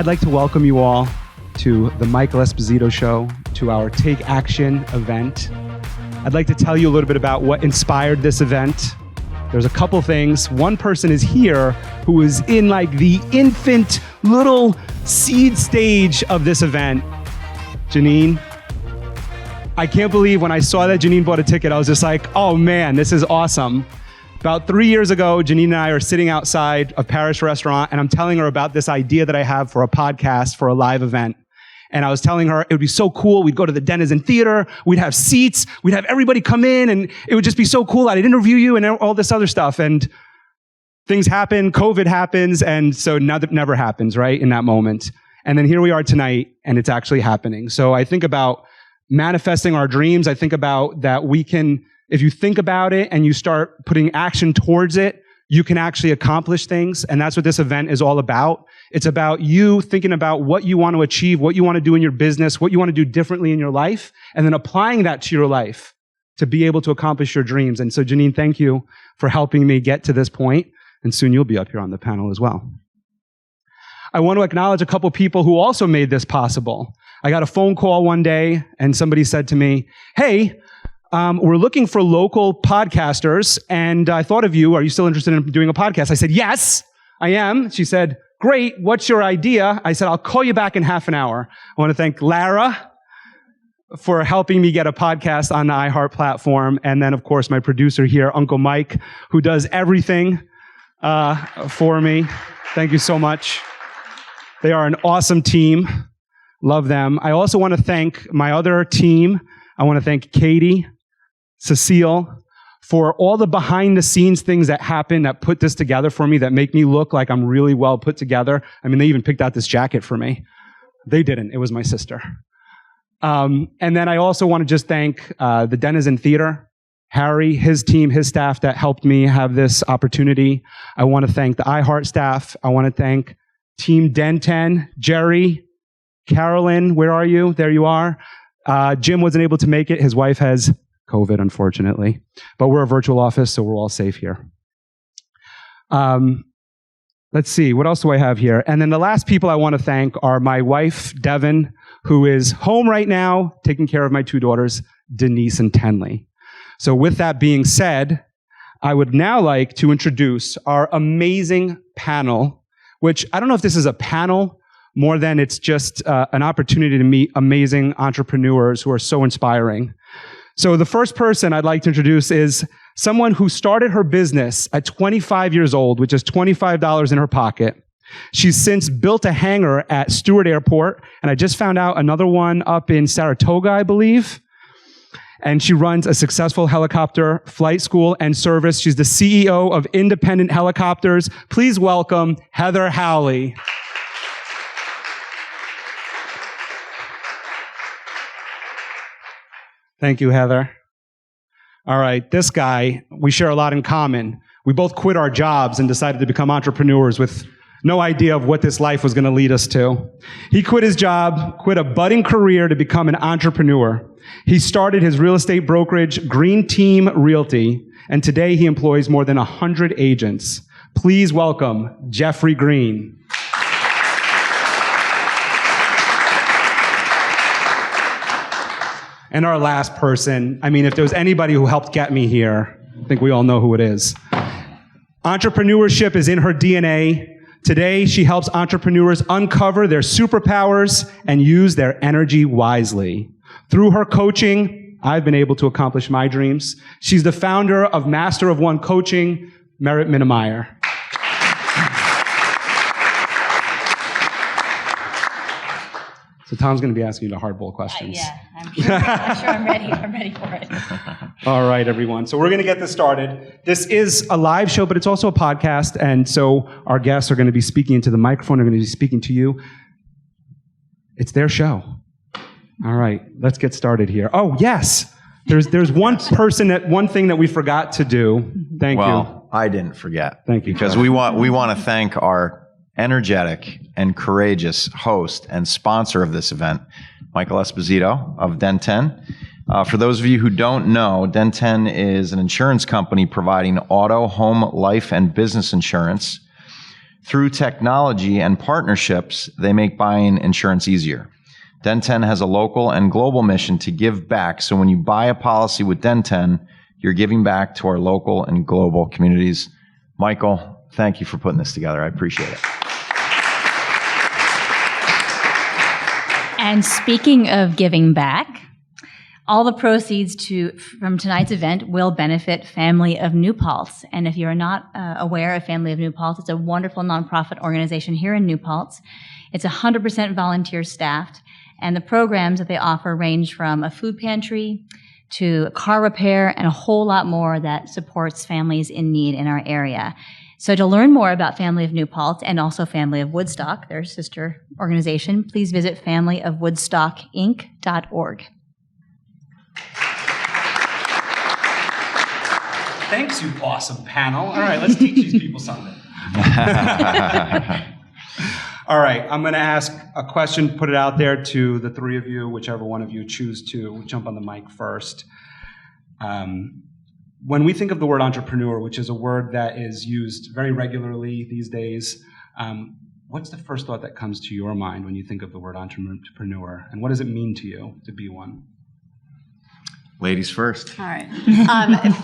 I'd like to welcome you all to the Michael Esposito Show, to our Take Action event. I'd like to tell you a little bit about what inspired this event. There's a couple things. One person is here who is in like the infant little seed stage of this event. Janine. I can't believe when I saw that Janine bought a ticket, I was just like, oh man, this is awesome. About 3 years ago, Janine and I are sitting outside a Parish restaurant, and I'm telling her about this idea that I have for a podcast, for a live event. And I was telling her it would be so cool. We'd go to the DenTen Theater. We'd have seats. We'd have everybody come in, and it would just be so cool. I'd interview you and all this other stuff. And things happen. COVID happens. And so nothing never happens, right, in that moment. And then here we are tonight, and it's actually happening. So I think about manifesting our dreams. I think about that we can, if you think about it and you start putting action towards it, you can actually accomplish things. And that's what this event is all about. It's about you thinking about what you want to achieve, what you want to do in your business, what you want to do differently in your life, and then applying that to your life to be able to accomplish your dreams. And so, Janine, thank you for helping me get to this point. And soon you'll be up here on the panel as well. I want to acknowledge a couple people who also made this possible. I got a phone call one day, and somebody said to me, hey, we're looking for local podcasters, and I thought of you. Are you still interested in doing a podcast? I said, yes, I am. She said, great. What's your idea? I said, I'll call you back in half an hour. I want to thank Lara for helping me get a podcast on the iHeart platform. And then, of course, my producer here, Uncle Mike, who does everything for me. Thank you so much. They are an awesome team. Love them. I also want to thank my other team. I want to thank Katie, Cecile, for all the behind-the-scenes things that happen that put this together for me, that make me look like I'm really well put together. I mean, they even picked out this jacket for me. They didn't. It was my sister. And then I also want to just thank the DenTen Theater, Harry, his team, his staff that helped me have this opportunity. I want to thank the iHeart staff. I want to thank Team DenTen, Jerry, Carolyn, where are you? There you are. Jim wasn't able to make it. His wife has COVID, unfortunately. But we're a virtual office, so we're all safe here. Let's see, what else do I have here? And then the last people I want to thank are my wife, Devin, who is home right now, taking care of my two daughters, Denise and Tenley. So with that being said, I would now like to introduce our amazing panel, which I don't know if this is a panel more than it's just an opportunity to meet amazing entrepreneurs who are so inspiring. So the first person I'd like to introduce is someone who started her business at 25 years old, with just $25 in her pocket. She's since built a hangar at Stewart Airport, and I just found out another one up in Saratoga, I believe. And she runs a successful helicopter flight school and service. She's the CEO of Independent Helicopters. Please welcome Heather Howley. Thank you, Heather. All right, this guy, we share a lot in common. We both quit our jobs and decided to become entrepreneurs with no idea of what this life was going to lead us to. He quit his job, quit a budding career to become an entrepreneur. He started his real estate brokerage, Green Team Realty, and today he employs more than 100 agents. Please welcome Geoffrey Green. And our last person, I mean, if there was anybody who helped get me here, I think we all know who it is. Entrepreneurship is in her DNA. Today, she helps entrepreneurs uncover their superpowers and use their energy wisely. Through her coaching, I've been able to accomplish my dreams. She's the founder of Master of One Coaching, Merritt, Minnemeyer. So Tom's going to be asking you the hardball questions. Yeah, I'm sure I'm ready. I'm ready for it. All right, everyone. So we're going to get this started. This is a live show, but it's also a podcast. And so our guests are going to be speaking into the microphone. They're going to be speaking to you. It's their show. All right, let's get started here. Oh, yes. There's one thing that we forgot to do. Thank you. Well, I didn't forget. Thank you. Because we want to thank our energetic and courageous host and sponsor of this event, Michael Esposito of DenTen. For those of you who don't know, DenTen is an insurance company providing auto, home, life, and business insurance Through technology and partnerships, they make buying insurance easier. DenTen has a local and global mission to give back. So when you buy a policy with DenTen, you're giving back to our local and global communities. Michael, thank you for putting this together. I appreciate it. And speaking of giving back, all the proceeds from tonight's event will benefit Family of New Paltz. And if you're not aware of Family of New Paltz, it's a wonderful nonprofit organization here in New Paltz. It's 100% volunteer staffed, and the programs that they offer range from a food pantry to car repair and a whole lot more that supports families in need in our area. So to learn more about Family of New Paltz and also Family of Woodstock, their sister organization, please visit familyofwoodstockinc.org. Thanks, you awesome panel. All right, let's teach these people something. All right, I'm going to ask a question, put it out there to the three of you, whichever one of you choose to jump on the mic first. When we think of the word entrepreneur, which is a word that is used very regularly these days, what's the first thought that comes to your mind when you think of the word entrepreneur? And what does it mean to you to be one? Ladies first. All right.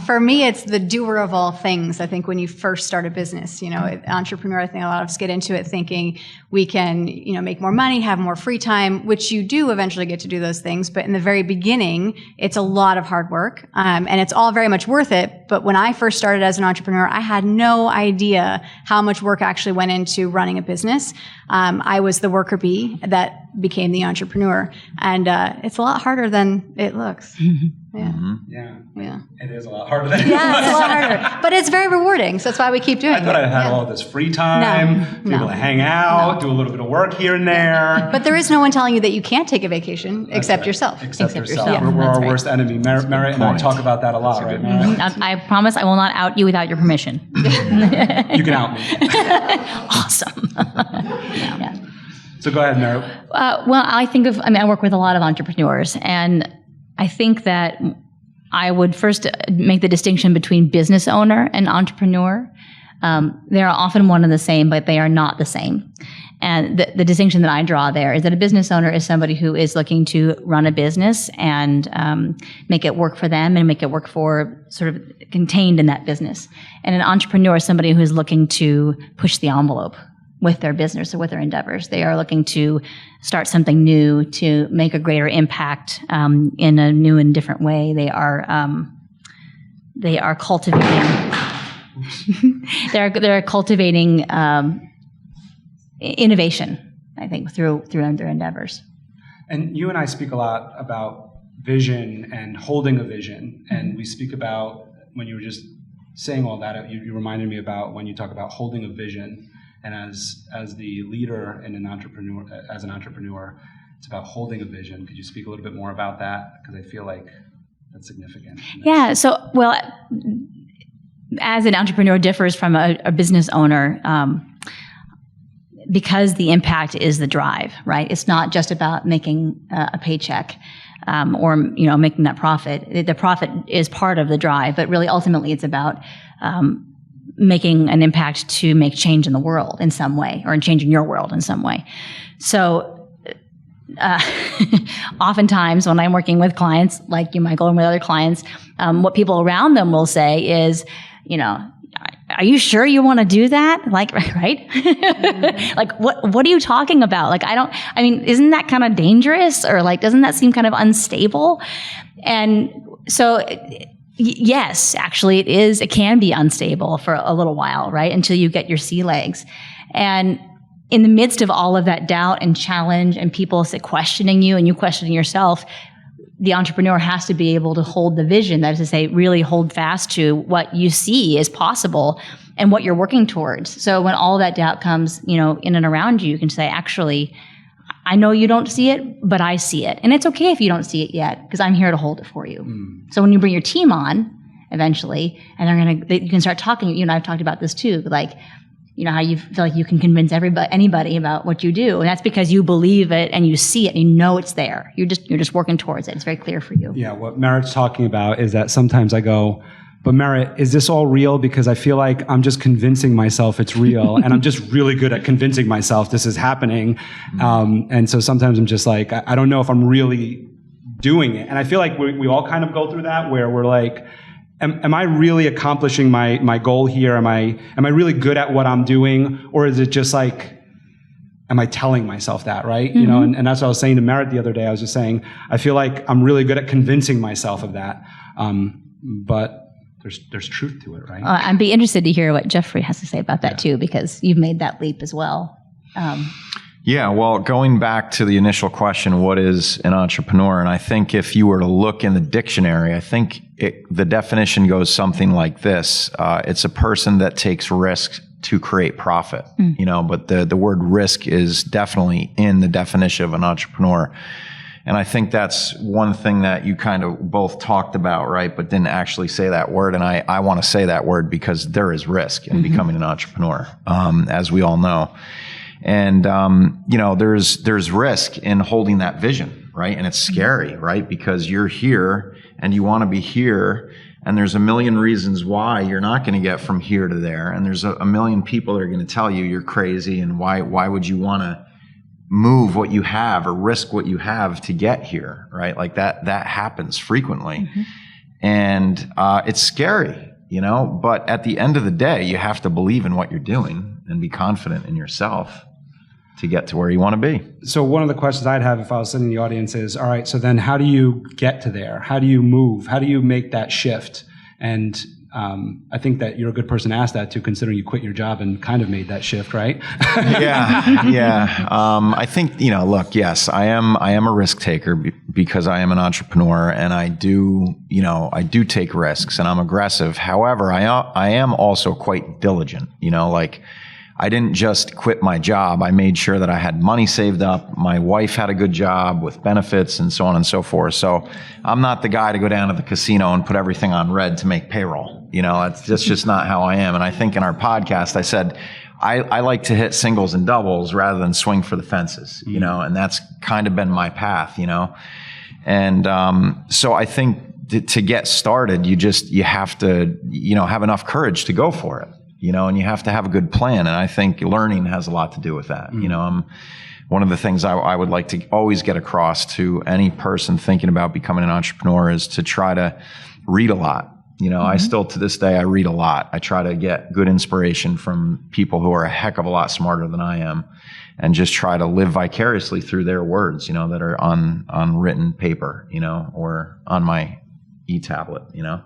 For me, it's the doer of all things. I think when you first start a business, entrepreneur, I think a lot of us get into it thinking we can, make more money, have more free time, which you do eventually get to do those things. But in the very beginning, it's a lot of hard work, and it's all very much worth it. But when I first started as an entrepreneur, I had no idea how much work actually went into running a business. I was the worker bee that became the entrepreneur, and it's a lot harder than it looks. Yeah. Mm-hmm. Yeah. It is a lot harder than it Yeah, it's a lot harder. But it's very rewarding, so that's why we keep doing it. I thought I had all this free time, be able to hang out, do a little bit of work here and there. But there is no one telling you that you can't take a vacation except yourself. Except yourself. yourself. We're That's our right. worst enemy. Merritt and I talk about that a lot, right, Merritt? I promise I will not out you without your permission. You can out me. Awesome. Yeah. So go ahead, Merritt. Well, I work with a lot of entrepreneurs, and I think that I would first make the distinction between business owner and entrepreneur. They are often one and the same, but they are not the same. And the distinction that I draw there is that a business owner is somebody who is looking to run a business and make it work for them and make it work for sort of contained in that business. And an entrepreneur is somebody who is looking to push the envelope with their business or with their endeavors. They are looking to start something new, to make a greater impact in a new and different way. They are cultivating. they're cultivating innovation, I think, through their endeavors. And you and I speak a lot about vision and holding a vision, and we speak about, when you were just saying all that, you reminded me about when you talk about holding a vision. And as the leader and as an entrepreneur, it's about holding a vision. Could you speak a little bit more about that? Because I feel like that's significant. Yeah. So, well, as an entrepreneur differs from a business owner, because the impact is the drive, right? It's not just about making a paycheck or making that profit. The profit is part of the drive, but really ultimately it's about making an impact to make change in the world in some way, or in changing your world in some way. So oftentimes when I'm working with clients like you, Michael, and with other clients, what people around them will say is, are you sure you want to do that? Like, right? Like, what are you talking about? Isn't that kind of dangerous? Or doesn't that seem kind of unstable? And so, yes, actually it can be unstable for a little while, right? Until you get your sea legs. And in the midst of all of that doubt and challenge and people questioning you and you questioning yourself, the entrepreneur has to be able to hold the vision. That is to say, really hold fast to what you see is possible and what you're working towards. So when all that doubt comes, in and around you, you can say, actually, I know you don't see it, but I see it. And it's okay if you don't see it yet, because I'm here to hold it for you. So when you bring your team on eventually, and you can start talking, you and I've talked about this too, how you feel like you can convince anybody about what you do. And that's because you believe it and you see it and you know it's there. You're just working towards it. It's very clear for you. Yeah, what Merritt's talking about is that sometimes I go, But Merritt, is this all real? Because I feel like I'm just convincing myself it's real, and I'm just really good at convincing myself this is happening. And so sometimes I'm just like, I don't know if I'm really doing it. And I feel like we all kind of go through that, where we're like, am I really accomplishing my goal here? Am I really good at what I'm doing? Or is it just like, am I telling myself that, right? You know, and that's what I was saying to Merritt the other day. I was just saying, I feel like I'm really good at convincing myself of that. But there's truth to it, right? I'd be interested to hear what Geoffrey has to say about that too, because you've made that leap as well. Yeah, well, going back to the initial question, what is an entrepreneur? And I think if you were to look in the dictionary, I think the definition goes something like this. It's a person that takes risks to create profit, you know, but the word risk is definitely in the definition of an entrepreneur. And I think that's one thing that you kind of both talked about, right? But didn't actually say that word. And I want to say that word because there is risk in becoming an entrepreneur, as we all know. And, you know, there's risk in holding that vision, right? And it's scary, right? Because you're here and you want to be here. And there's a million reasons why you're not going to get from here to there. And there's a million people that are going to tell you you're crazy. And why would you want to move what you have or risk what you have to get here, right? Like that happens frequently. And it's scary, you know, but at the end of the day, you have to believe in what you're doing and be confident in yourself to get to where you want to be. So one of the questions I'd have if I was sitting in the audience is, all right, so then how do you get to there? How do you move? How do you make that shift? And I think that you're a good person to ask that too, considering you quit your job and kind of made that shift, right? Yeah. I think, you know, look, yes, I am a risk taker because I am an entrepreneur, and I do take risks, and I'm aggressive. However, I am also quite diligent, you know, like I didn't just quit my job. I made sure that I had money saved up. My wife had a good job with benefits and so on and so forth. So I'm not the guy to go down to the casino and put everything on red to make payroll. You know, that's just not how I am. And I think in our podcast, I said, I like to hit singles and doubles rather than swing for the fences, you know, and that's kind of been my path, you know. And so I think to get started, you have to, you know, have enough courage to go for it. You know, and you have to have a good plan. And I think learning has a lot to do with that. You know, one of the things I would like to always get across to any person thinking about becoming an entrepreneur is to try to read a lot. You know, I still, to this day, I read a lot. I try to get good inspiration from people who are a heck of a lot smarter than I am, and just try to live vicariously through their words, you know, that are on written paper, you know, or on my e-tablet, you know.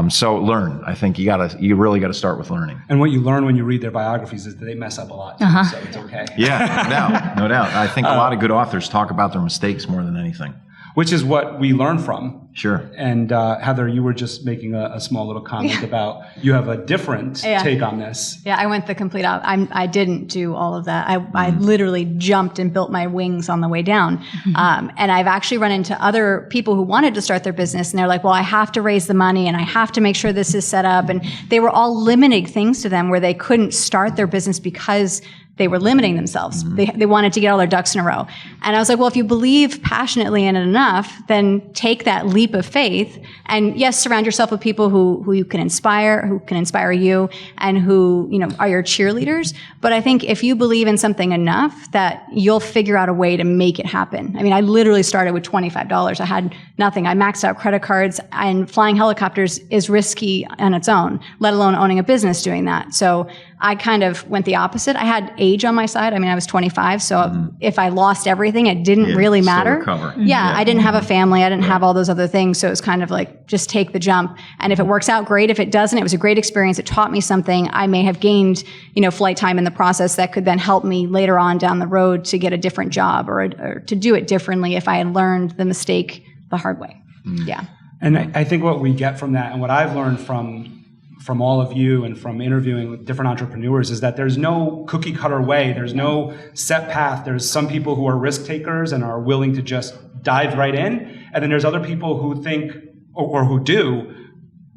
So learn. I think you really gotta start with learning. And what you learn when you read their biographies is that they mess up a lot too, so it's okay. Yeah, no doubt. I think a lot of good authors talk about their mistakes more than anything. Which is what we learn from. Sure. And Heather, you were just making a small little comment about you have a different take on this. Yeah, I went the complete out. I didn't do all of that. I literally jumped and built my wings on the way down. And I've actually run into other people who wanted to start their business, and they're like, well, I have to raise the money and I have to make sure this is set up. And they were all limiting things to them where they couldn't start their business because they were limiting themselves. They wanted to get all their ducks in a row. And I was like, well, if you believe passionately in it enough, then take that leap of faith. And yes, surround yourself with people who you can inspire, who can inspire you, and who, you know, are your cheerleaders. But I think if you believe in something enough, that you'll figure out a way to make it happen. I mean, I literally started with $25. I had nothing. I maxed out credit cards, and flying helicopters is risky on its own, let alone owning a business doing that. So I kind of went the opposite. I had age on my side. I mean, I was 25, so if I lost everything, it didn't really matter. Yeah, I didn't have a family. I didn't have all those other things. So it was kind of like, just take the jump. And if it works out, great. If it doesn't, it was a great experience. It taught me something. I may have gained, you know, flight time in the process that could then help me later on down the road to get a different job or to do it differently if I had learned the mistake the hard way. Yeah. And I think what we get from that, and what I've learned from all of you and from interviewing with different entrepreneurs, is that there's no cookie cutter way. There's no set path. There's some people who are risk takers and are willing to just dive right in. And then there's other people who think, or who do,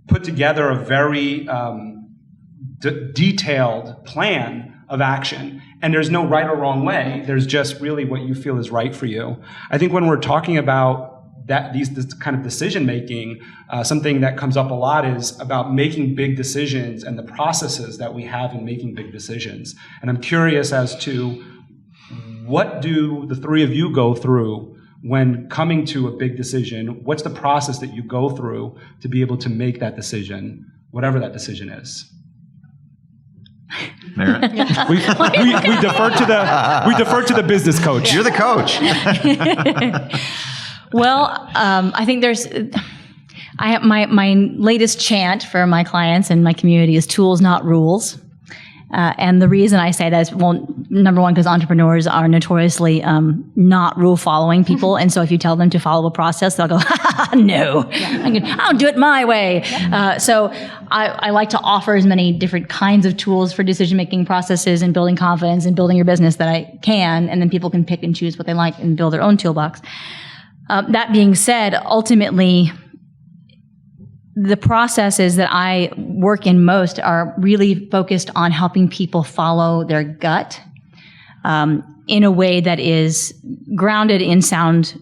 put together a very detailed plan of action. And there's no right or wrong way. There's just really what you feel is right for you. I think when we're talking about this kind of decision making, something that comes up a lot is about making big decisions and the processes that we have in making big decisions. And I'm curious as to what do the three of you go through when coming to a big decision? What's the process that you go through to be able to make that decision, whatever that decision is? Merritt? we defer to the business coach. You're the coach. Well, I think I have my latest chant for my clients and my community is tools, not rules. And the reason I say that is, well, number one, because entrepreneurs are notoriously not rule-following people. And so if you tell them to follow a process, they'll go, no, I'll do it my way. So I like to offer as many different kinds of tools for decision-making processes and building confidence and building your business that I can. And then people can pick and choose what they like and build their own toolbox. That being said, ultimately, the processes that I work in most are really focused on helping people follow their gut in a way that is grounded in sound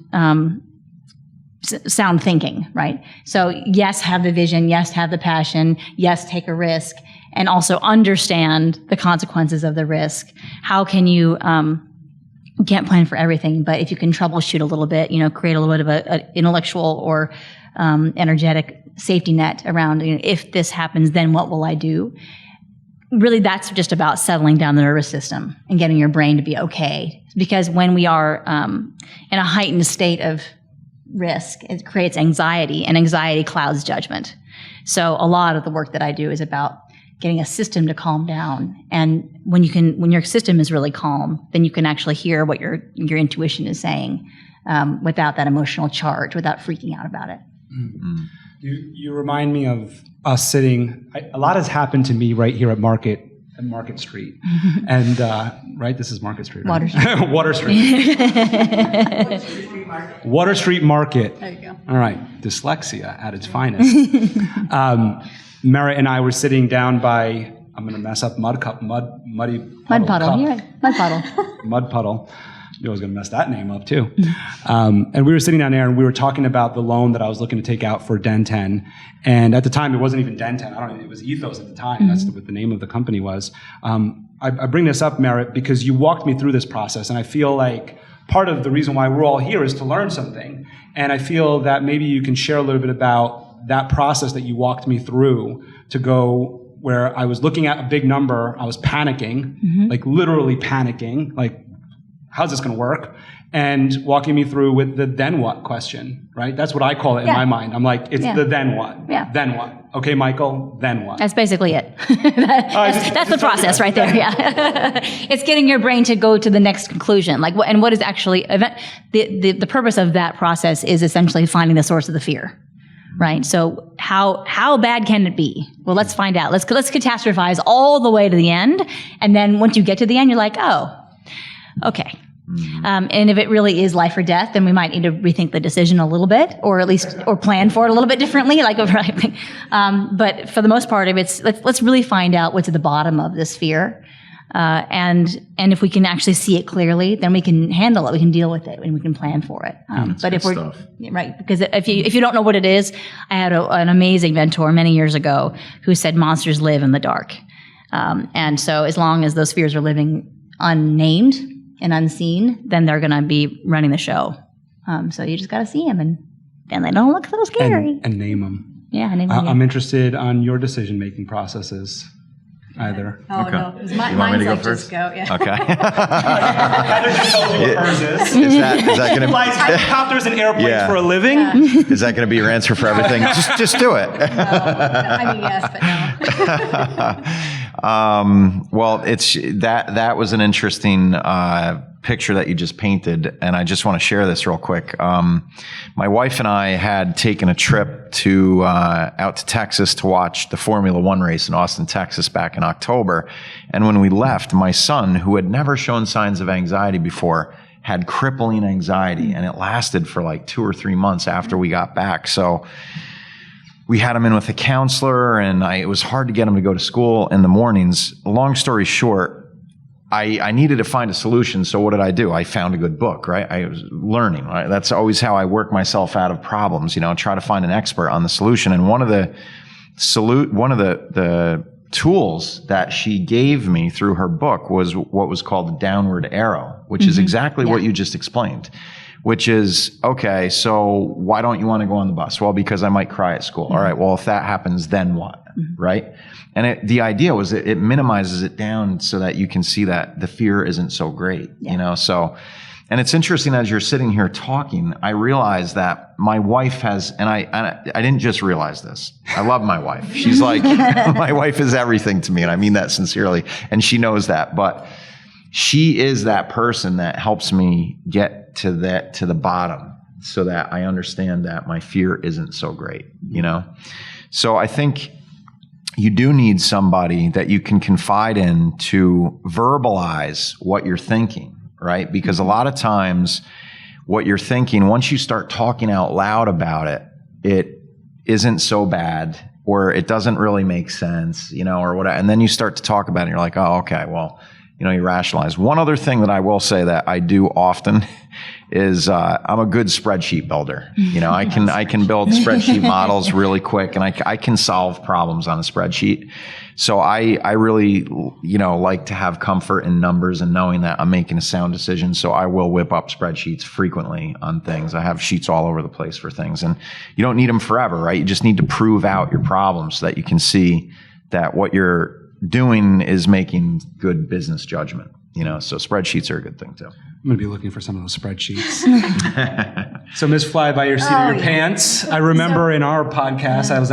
thinking, right? So yes, have the vision. Yes, have the passion. Yes, take a risk, and also understand the consequences of the risk. How can you can't plan for everything, but if you can troubleshoot a little bit, create a little bit of an intellectual or energetic safety net around, if this happens, then what will I do? Really, that's just about settling down the nervous system and getting your brain to be okay. Because when we are in a heightened state of risk, it creates anxiety, and anxiety clouds judgment. So a lot of the work that I do is about getting a system to calm down. And when your system is really calm, then you can actually hear what your intuition is saying without that emotional charge, without freaking out about it. Mm-hmm. You remind me of us sitting. A lot has happened to me right here at Market Street, and right, this is Market Street. Right? Water Street. Water Street Market. There you go. All right, dyslexia at its finest. Merritt and I were sitting down by, I'm going to mess up, Mud Puddle. You're right. Mud Puddle. Mud Puddle. I was going to mess that name up too. And we were sitting down there and we were talking about the loan that I was looking to take out for DenTen. And at the time, it wasn't even DenTen. It was Ethos at the time. That's what the name of the company was. I bring this up, Merritt, because you walked me through this process. And I feel like part of the reason why we're all here is to learn something. And I feel that maybe you can share a little bit about that process that you walked me through to go where I was looking at a big number. I was panicking, like literally panicking, like, how's this going to work? And walking me through with the then what question, right? That's what I call it in my mind. I'm like, it's the then what. Yeah. Then what? Okay, Michael, then what? That's basically it. That's the process right there, yeah. It's getting your brain to go to the next conclusion. Like, and what is actually, the purpose of that process is essentially finding the source of the fear. Right. So how bad can it be? Well, let's find out. Let's catastrophize all the way to the end. And then once you get to the end, you're like, oh, okay. And if it really is life or death, then we might need to rethink the decision a little bit, or at least, or plan for it a little bit differently. Like, but for the most part, let's really find out what's at the bottom of this fear. And if we can actually see it clearly, then we can handle it. We can deal with it, and we can plan for it. But if we're right, because if you don't know what it is, I had an amazing mentor many years ago who said monsters live in the dark. And so as long as those fears are living unnamed and unseen, then they're going to be running the show. So you just got to see them, and they don't look so scary. And name them. Yeah, name them. I'm interested on your decision-making processes. Either. Oh, okay. no. You want me to go like first? Just go, yeah. Okay. Heather just told you what hers is. Is that going to Flies helicopters and airplanes for a living? Yeah. Is that going to be your answer for everything? Just do it. No, I mean, yes, but no. Well, it's that was an interesting picture that you just painted, and I just want to share this real quick. My wife and I had taken a trip to out to Texas to watch the Formula One race in Austin, Texas back in October. And when we left, my son, who had never shown signs of anxiety before, had crippling anxiety, and it lasted for like 2 or 3 months after we got back. So we had him in with a counselor, and it was hard to get him to go to school in the mornings. Long story short, I needed to find a solution. So what did I do? I found a good book, right? I was learning, right? That's always how I work myself out of problems, try to find an expert on the solution. And one of the tools that she gave me through her book was what was called the downward arrow, which is exactly what you just explained, which is, okay, so why don't you want to go on the bus? Well, because I might cry at school. All right, well, if that happens, then what? Right? And the idea was it minimizes it down so that you can see that the fear isn't so great, so. And it's interesting, as you're sitting here talking, I realized that my wife has, and I didn't just realize this. I love my wife. She's like, my wife is everything to me, and I mean that sincerely, and she knows that. But she is that person that helps me get to the bottom, so that I understand that my fear isn't so great, So I think you do need somebody that you can confide in to verbalize what you're thinking. Right? Because a lot of times what you're thinking, once you start talking out loud about it, it isn't so bad, or it doesn't really make sense, or whatever. And then you start to talk about it and you're like, oh, okay, well, you rationalize. One other thing that I will say that I do often is I'm a good spreadsheet builder. I can build spreadsheet models really quick, and I can solve problems on a spreadsheet. So I really, like to have comfort in numbers and knowing that I'm making a sound decision. So I will whip up spreadsheets frequently on things. I have sheets all over the place for things, and you don't need them forever, right? You just need to prove out your problems so that you can see that what you're doing is making good business judgment. So spreadsheets are a good thing too. I'm going to be looking for some of those spreadsheets. So Ms. Fly by your seat of your pants. I remember in our podcast, I was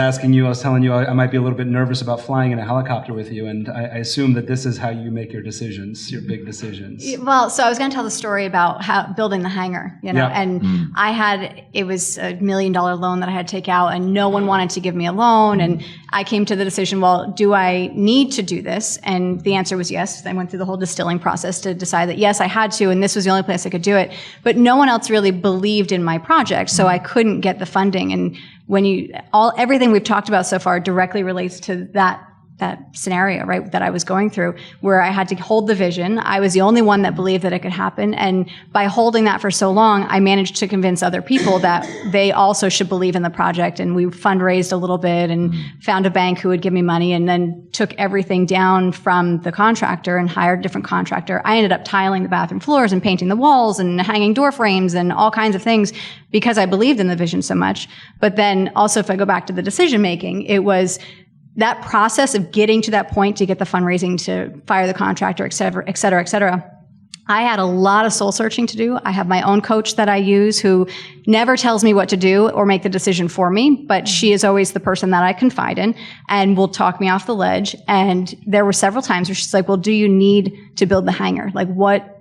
telling you I might be a little bit nervous about flying in a helicopter with you. And I assume that this is how you make your decisions, your big decisions. Well, so I was going to tell the story about how building the hangar, and it was $1 million loan that I had to take out, and no one wanted to give me a loan. And I came to the decision, well, do I need to do this? And the answer was yes. I went through the whole distilling process to decide that yes, I had to, and this was the only place I could do it. But no one else really believed in my project, so I couldn't get the funding. And everything we've talked about so far directly relates to that scenario, right, that I was going through, where I had to hold the vision. I was the only one that believed that it could happen. And by holding that for so long, I managed to convince other people that they also should believe in the project. And we fundraised a little bit and found a bank who would give me money, and then took everything down from the contractor and hired a different contractor. I ended up tiling the bathroom floors and painting the walls and hanging door frames and all kinds of things because I believed in the vision so much. But then also, if I go back to the decision making, it was that process of getting to that point to get the fundraising to fire the contractor, et cetera, et cetera, et cetera. I had a lot of soul searching to do. I have my own coach that I use who never tells me what to do or make the decision for me, but she is always the person that I confide in and will talk me off the ledge. And there were several times where she's like, well, do you need to build the hangar? Like what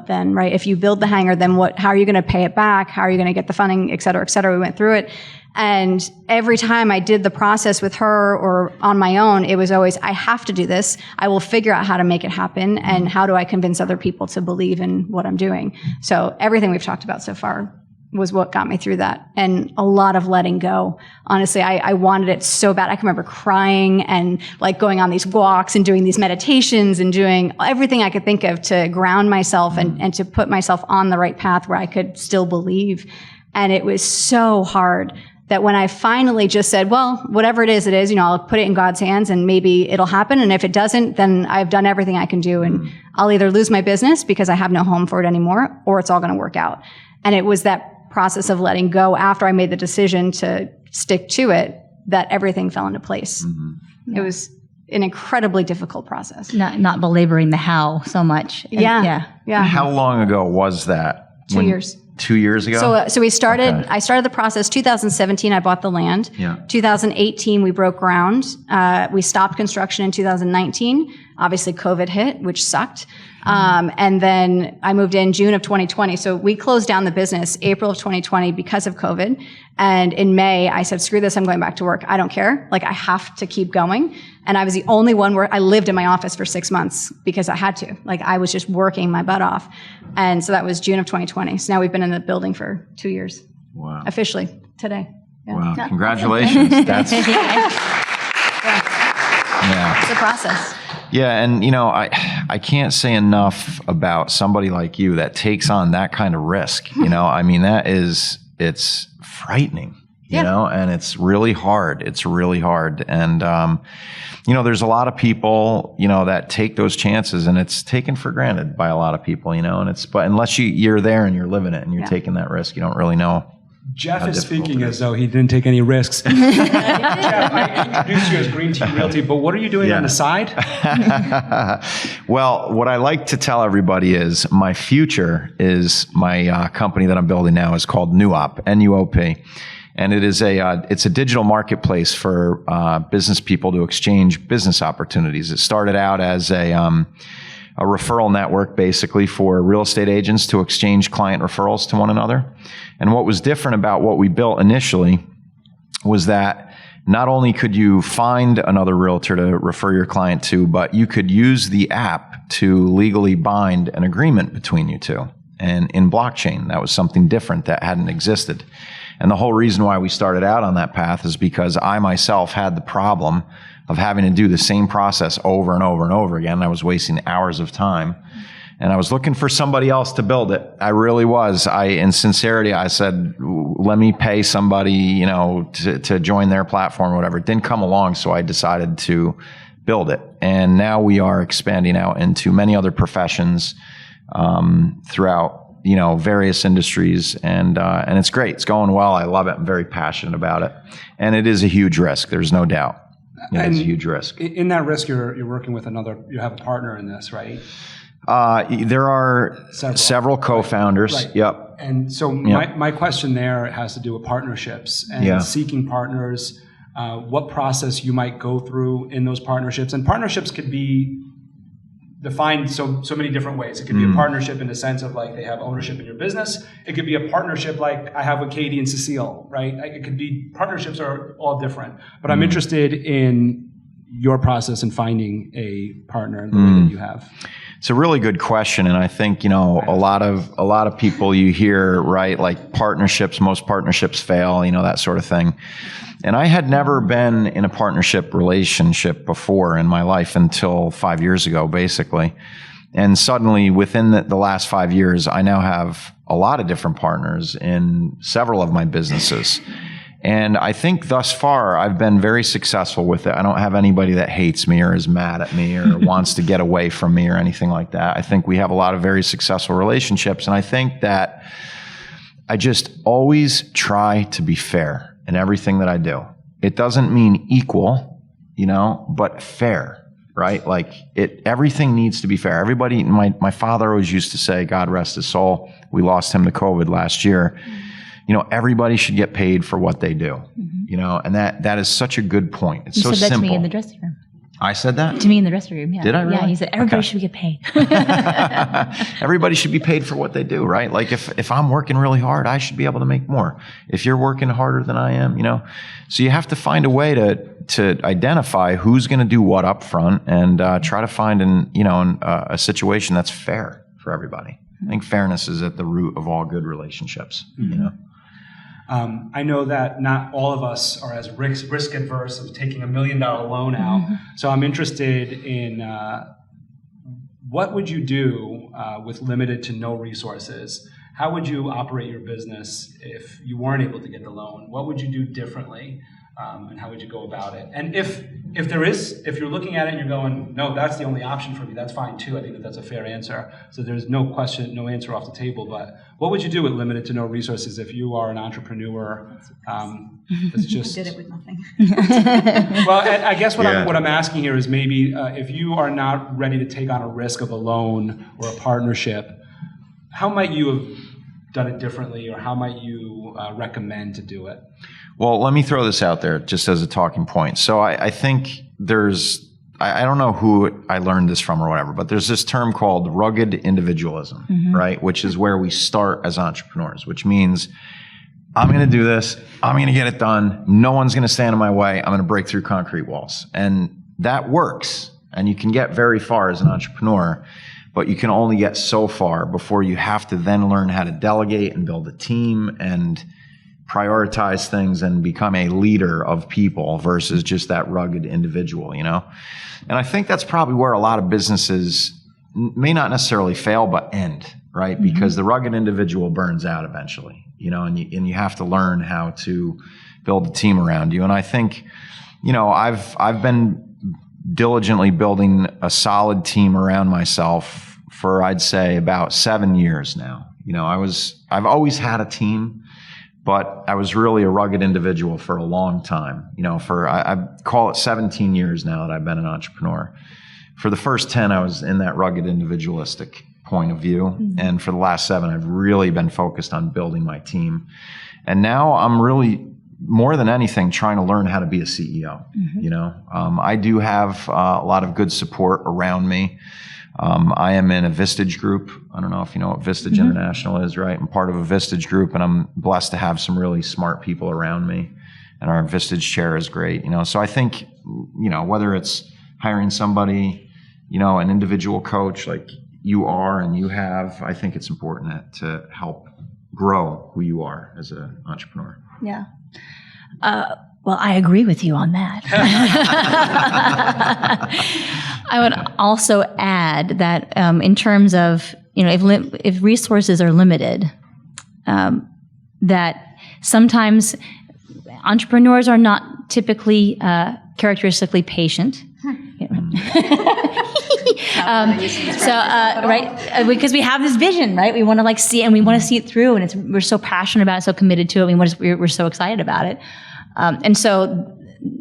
then, right? If you build the hangar, then how are you going to pay it back? How are you going to get the funding, et cetera, et cetera? We went through it. And every time I did the process with her or on my own, it was always, I have to do this. I will figure out how to make it happen. And how do I convince other people to believe in what I'm doing? So everything we've talked about so far was what got me through that. And a lot of letting go. Honestly, I wanted it so bad. I can remember crying and like going on these walks and doing these meditations and doing everything I could think of to ground myself and to put myself on the right path where I could still believe. And it was so hard that when I finally just said, well, whatever it is, I'll put it in God's hands and maybe it'll happen. And if it doesn't, then I've done everything I can do. And I'll either lose my business because I have no home for it anymore, or it's all going to work out. And it was that process of letting go after I made the decision to stick to it that everything fell into place. It was an incredibly difficult process. Not belaboring the how so much. Yeah. How long ago was that? 2 years. 2 years ago? So we started, I started the process 2017, I bought the land. 2018, we broke ground. We stopped construction in 2019. Obviously COVID hit, which sucked. And then I moved in June of 2020. So we closed down the business April of 2020 because of COVID. And in May, I said, screw this, I'm going back to work. I don't care. Like, I have to keep going. And I was the only one where I lived in my office for 6 months because I had to. Like, I was just working my butt off. And so that was June of 2020. So now we've been in the building for 2 years. Wow. Officially today. Wow. Congratulations. That's It's a process. Yeah, and I can't say enough about somebody like you that takes on that kind of risk. I mean, it's frightening, and it's really hard. It's really hard. And, there's a lot of people, that take those chances, and it's taken for granted by a lot of people, but unless you're there and you're living it and you're taking that risk, you don't really know. Jeff is speaking as though he didn't take any risks. Jeff, I introduced you as Green Tea Realty, but what are you doing on the side? Well, what I like to tell everybody is my future is my company that I'm building now is called NuOp, NuOp. And it's a digital marketplace for business people to exchange business opportunities. It started out as a referral network, basically, for real estate agents to exchange client referrals to one another. And what was different about what we built initially was that not only could you find another realtor to refer your client to, but you could use the app to legally bind an agreement between you two. And in blockchain, that was something different that hadn't existed. And the whole reason why we started out on that path is because I myself had the problem of having to do the same process over and over and over again. I was wasting hours of time, and I was looking for somebody else to build it. I really was. In sincerity, I said, let me pay somebody, to join their platform or whatever. It didn't come along, so I decided to build it. And now we are expanding out into many other professions throughout various industries, and it's great. It's going well. I love it. I'm very passionate about it, and it is a huge risk. There's no doubt. It's a huge risk. In that risk, you're working with you have a partner in this, right? There are several co-founders. Right. Yep. And so my question there has to do with partnerships and seeking partners. What process you might go through in those partnerships, and partnerships could be defined so many different ways. It could be a partnership in the sense of like they have ownership in your business. It could be a partnership like I have with Katie and Cecile, right? It could be partnerships are all different. But I'm interested in your process in finding a partner the way that you have. It's a really good question, and I think a lot of people you hear, right, like partnerships. Most partnerships fail, that sort of thing. And I had never been in a partnership relationship before in my life until 5 years ago, basically. And suddenly, within the last 5 years, I now have a lot of different partners in several of my businesses. And I think thus far, I've been very successful with it. I don't have anybody that hates me or is mad at me or wants to get away from me or anything like that. I think we have a lot of very successful relationships. And I think that I just always try to be fair in everything that I do. It doesn't mean equal, but fair, right? Like everything needs to be fair. Everybody, my father always used to say, God rest his soul, we lost him to COVID last year. Everybody should get paid for what they do, and that is such a good point. It's so simple. You said that to me in the dressing room. I said that? To me in the dressing room, yeah. Did I really? Yeah, he said everybody should get paid. Everybody should be paid for what they do, right? Like if I'm working really hard, I should be able to make more. If you're working harder than I am, So you have to find a way to identify who's going to do what up front and try to find a situation that's fair for everybody. I think fairness is at the root of all good relationships, I know that not all of us are as risk adverse of taking $1 million loan out. So I'm interested in what would you do with limited to no resources? How would you operate your business if you weren't able to get the loan? What would you do differently? And how would you go about it? And if you're looking at it and you're going, no, that's the only option for me, that's fine too. I think that's a fair answer. So there's no question, no answer off the table. But what would you do with limited to no resources if you are an entrepreneur? That's just did it with nothing. Well, I guess what I'm asking here is maybe if you are not ready to take on a risk of a loan or a partnership, how might you have done it differently, or how might you recommend to do it? Well, let me throw this out there just as a talking point. So I think I don't know who I learned this from or whatever, but there's this term called rugged individualism, right? Which is where we start as entrepreneurs, which means I'm going to do this. I'm going to get it done. No one's going to stand in my way. I'm going to break through concrete walls. And that works. And you can get very far as an entrepreneur, but you can only get so far before you have to then learn how to delegate and build a team and prioritize things and become a leader of people versus just that rugged individual, you know? And I think that's probably where a lot of businesses may not necessarily fail, but end, right? Because the rugged individual burns out eventually, you know, and you have to learn how to build a team around you. And I think, you know, I've been diligently building a solid team around myself for, I'd say, about 7 years now. You know, I've always had a team, but I was really a rugged individual for a long time. You know, I call it 17 years now that I've been an entrepreneur. For the first 10, I was in that rugged individualistic point of view. And for the last 7, I've really been focused on building my team. And now I'm really, more than anything, trying to learn how to be a CEO. You know, I do have a lot of good support around me. I am in a Vistage group. I don't know if you know what Vistage International is, right? I'm part of a Vistage group, and I'm blessed to have some really smart people around me. And our Vistage chair is great, you know. So I think, you know, whether it's hiring somebody, you know, an individual coach like you are and you have, I think it's important to help grow who you are as an entrepreneur. Yeah. Well, I agree with you on that. I would also add that in terms of, you know, if resources are limited, that sometimes entrepreneurs are not typically characteristically patient. Right, because we have this vision, right? We want to like see it, and we want to see it through, and we're so passionate about it, so committed to it. We're so excited about it, and so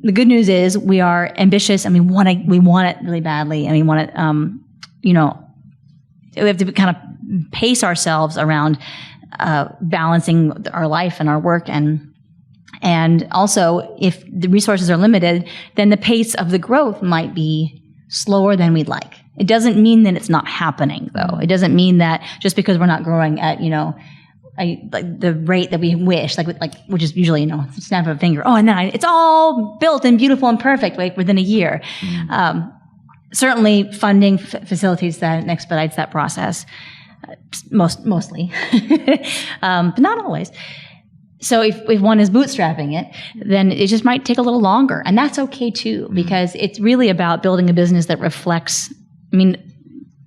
the good news is we are ambitious, and we want it really badly, and we want it. You know, we have to kind of pace ourselves around balancing our life and our work, and also if the resources are limited, then the pace of the growth might be slower than we'd like. It doesn't mean that it's not happening, though. It doesn't mean that just because we're not growing at, you know, like the rate that we wish, like which is usually, you know, snap of a finger. Oh, and then it's all built and beautiful and perfect, like within a year. Certainly, funding facilitates that and expedites that process, mostly, but not always. So if one is bootstrapping it, then it just might take a little longer. And that's okay too, because it's really about building a business that reflects, I mean,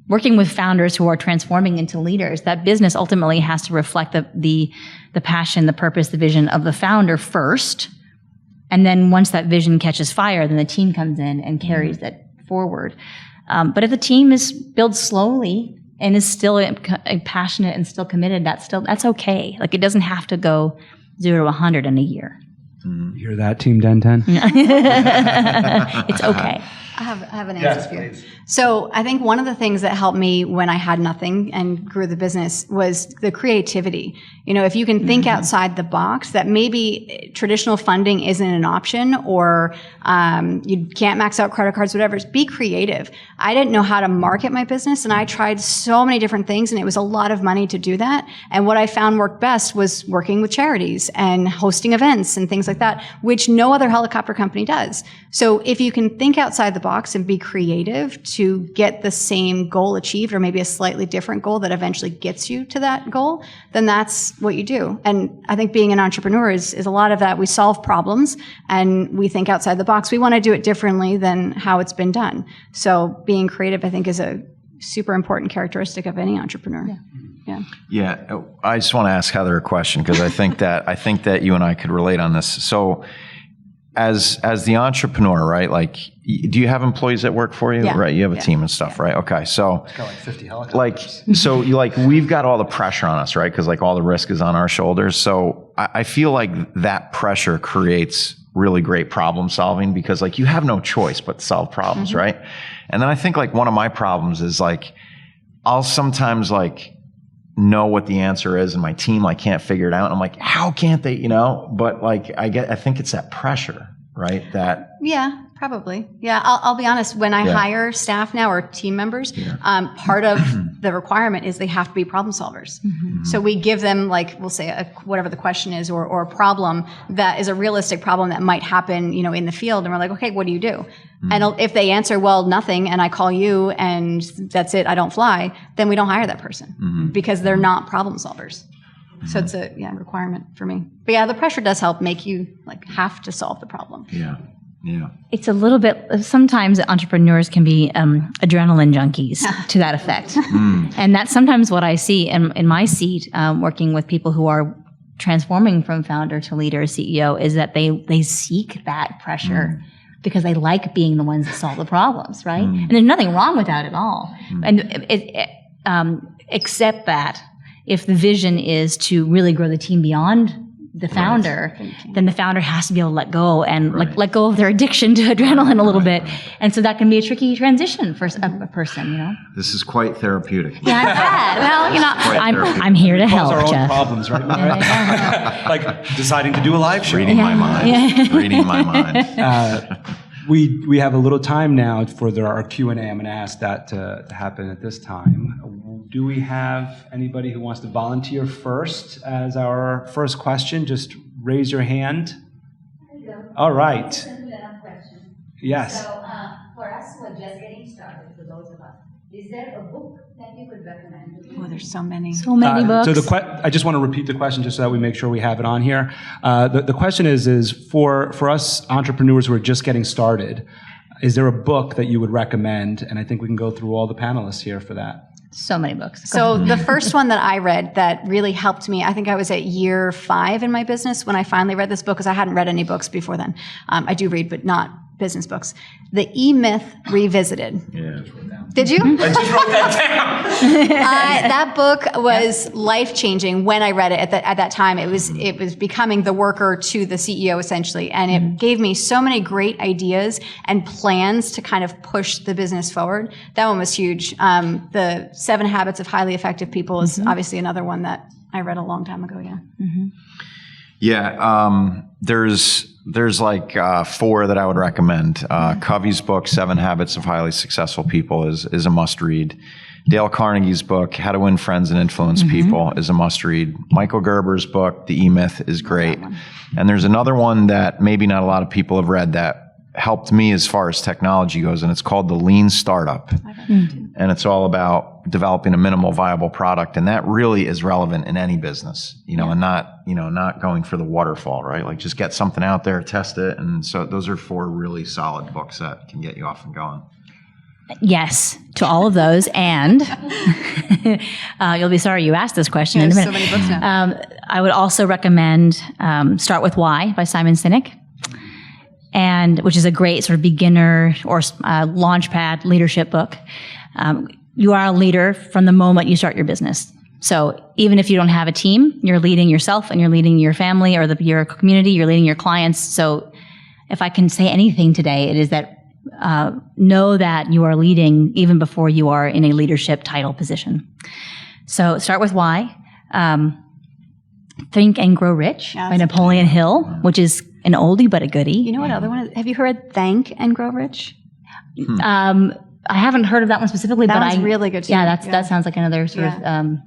working with founders who are transforming into leaders, that business ultimately has to reflect the passion, the purpose, the vision of the founder first. And then once that vision catches fire, then the team comes in and carries that forward. But if the team is built slowly and is still passionate and still committed, that's okay. Like, it doesn't have to go 0 to 100 in a year. You hear that, Team DenTen? It's okay. I have an answer for you. So I think one of the things that helped me when I had nothing and grew the business was the creativity. You know, if you can think outside the box, that maybe traditional funding isn't an option, or you can't max out credit cards, whatever. Be creative. I didn't know how to market my business, and I tried so many different things, and it was a lot of money to do that. And what I found worked best was working with charities and hosting events and things like that, which no other helicopter company does. So if you can think outside the box and be creative to get the same goal achieved, or maybe a slightly different goal that eventually gets you to that goal, then that's what you do. And I think being an entrepreneur is a lot of that. We solve problems and we think outside the box. We want to do it differently than how it's been done. So being creative, I think, is a super important characteristic of any entrepreneur. Yeah. I just want to ask Heather a question, because I think that you and I could relate on this. So as the entrepreneur, right? Like, do you have employees that work for you? Yeah. Right. You have a team and stuff, right? Okay. So It's got like 50 helicopters. We've got all the pressure on us, right? Because like all the risk is on our shoulders. So I feel like that pressure creates really great problem solving, because like you have no choice but to solve problems, right? And then I think like one of my problems is like, I'll sometimes like know what the answer is, and my team like can't figure it out. And I'm like, how can't they, you know? But like, I think it's that pressure, right? That. Yeah, probably. Yeah, I'll be honest. When I hire staff now, or team members, part of the requirement is they have to be problem solvers. So we give them, like, we'll say whatever the question is, or a problem that is a realistic problem that might happen, you know, in the field. And we're like, okay, what do you do? And if they answer, well, nothing, and I call you and that's it, I don't fly, then we don't hire that person because they're not problem solvers. So it's a requirement for me. But yeah, the pressure does help make you like have to solve the problem. Yeah. Yeah. It's a little bit, sometimes entrepreneurs can be adrenaline junkies to that effect. And that's sometimes what I see in my seat working with people who are transforming from founder to leader, CEO, is that they seek that pressure because they like being the ones that solve the problems, right? And there's nothing wrong with that at all. And except that if the vision is to really grow the team beyond the founder, then the founder has to be able to let go and let go of their addiction to adrenaline a little bit. And so that can be a tricky transition for a person, you know? This is quite therapeutic. Yeah, I bet. Well, I'm here to help, Our own Jeff. problems, right? Like deciding to do a live show. Reading my mind. Reading my mind. We have a little time now for our Q&A. I'm going to ask that to happen at this time. Do we have anybody who wants to volunteer first as our first question? Just raise your hand. All right. Yes. So for us who are just getting started, for those of us, is there a book that you would recommend? Oh, there's so many. So many books. So I just want to repeat the question just so that we make sure we have it on here. The question is for us entrepreneurs who are just getting started, is there a book that you would recommend? And I think we can go through all the panelists here for that. So many books. So the first one that I read that really helped me, I think I was at year 5 in my business when I finally read this book, because I hadn't read any books before then. I do read, but not business books. The E-Myth Revisited. Yeah. Did you? I just wrote that down. That book was life-changing when I read it at that time. It was becoming the worker to the CEO essentially, and it gave me so many great ideas and plans to kind of push the business forward. That one was huge. The 7 Habits of Highly Effective People is obviously another one that I read a long time ago. Yeah. Yeah. There's like 4 that I would recommend. Covey's book, 7 Habits of Highly Successful People is a must read. Dale Carnegie's book, How to Win Friends and Influence People, is a must read. Michael Gerber's book, The E-Myth, is great. And there's another one that maybe not a lot of people have read that helped me as far as technology goes, and it's called The Lean Startup. And it's all about developing a minimal viable product, and that really is relevant in any business, and not going for the waterfall, right? Like just get something out there, test it. And so those are 4 really solid books that can get you off and going. Yes, to all of those. And you'll be sorry you asked this question in a minute. So many books now. I would also recommend Start With Why by Simon Sinek, which is a great sort of beginner or launchpad leadership book. You are a leader from the moment you start your business. So even if you don't have a team, you're leading yourself and you're leading your family or your community, you're leading your clients. So if I can say anything today, it is that know that you are leading even before you are in a leadership title position. So Start With Why. Think and Grow Rich by Napoleon Hill, which is an oldie but a goodie. You know what other one is? Have you heard Think and Grow Rich? I haven't heard of that one specifically, but one's really good too. Yeah, that sounds like another sort of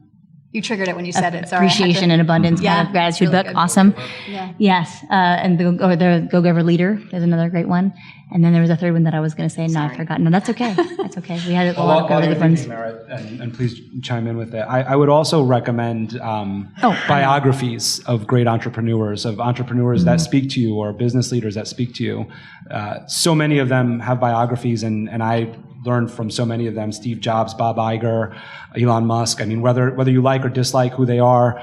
you triggered it when you said it. Sorry, appreciation and abundance kind of gratitude really book. good. Awesome. Yeah. Yes, and the Go-Giver Leader is another great one. And then there was a third one that I was going to say, and I forgot. No, that's okay. That's okay. We had a lot of really good ones. Merritt, and please chime in with it. I would also recommend biographies of great entrepreneurs, that speak to you, or business leaders that speak to you. So many of them have biographies, and I learned from so many of them: Steve Jobs, Bob Iger, Elon Musk. I mean, whether you like or dislike who they are,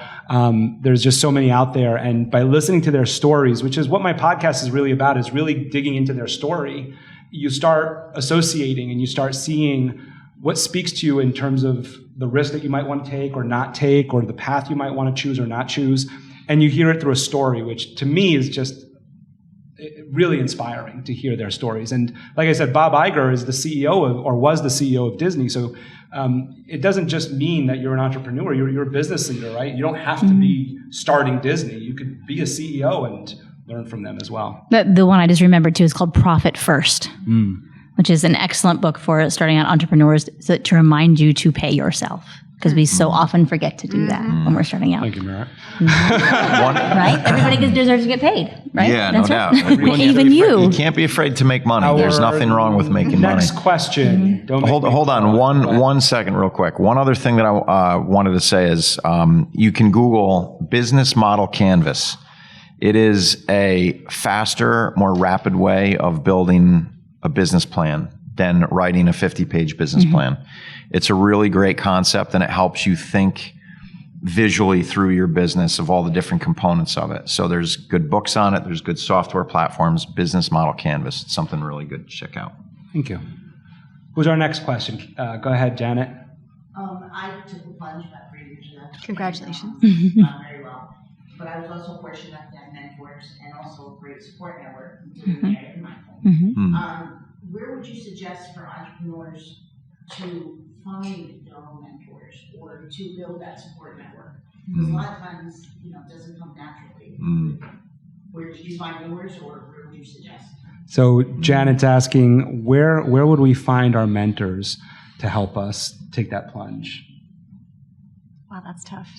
there's just so many out there. And by listening to their stories, which is what my podcast is really about, is really digging into their story, you start associating and you start seeing what speaks to you in terms of the risk that you might want to take or not take, or the path you might want to choose or not choose. And you hear it through a story, which to me is just really inspiring to hear their stories. And like I said, Bob Iger is the CEO of, or was the CEO of Disney. So it doesn't just mean that you're an entrepreneur, you're a business leader, right? You don't have to be starting Disney. You could be a CEO and learn from them as well. The one I just remembered too is called Profit First, which is an excellent book for starting out entrepreneurs to remind you to pay yourself. because we so often forget to do that when we're starting out. Thank you, Merritt. Right? Everybody deserves to get paid, right? Yeah, That's no right. doubt. Everyone Even you. You can't be afraid to make money. There's nothing wrong with making money. Next question. Don't make me Hold on one second real quick. One other thing that I wanted to say is you can Google business model canvas. It is a faster, more rapid way of building a business plan than writing a 50-page business plan. It's a really great concept, and it helps you think visually through your business of all the different components of it. So there's good books on it. There's good software platforms. Business model canvas. It's something really good to check out. Thank you. Who's our next question? Go ahead, Janet. I took the plunge about 3 years ago. Congratulations. Not very well. But I was also fortunate enough to have mentors and also a great support network, including Merritt and Michael. Where would you suggest for entrepreneurs to find their own mentors or to build that support network? Because a lot of times, it doesn't come naturally. Where did you find yours, or where would you suggest? So Janet's asking, where would we find our mentors to help us take that plunge? Wow, that's tough.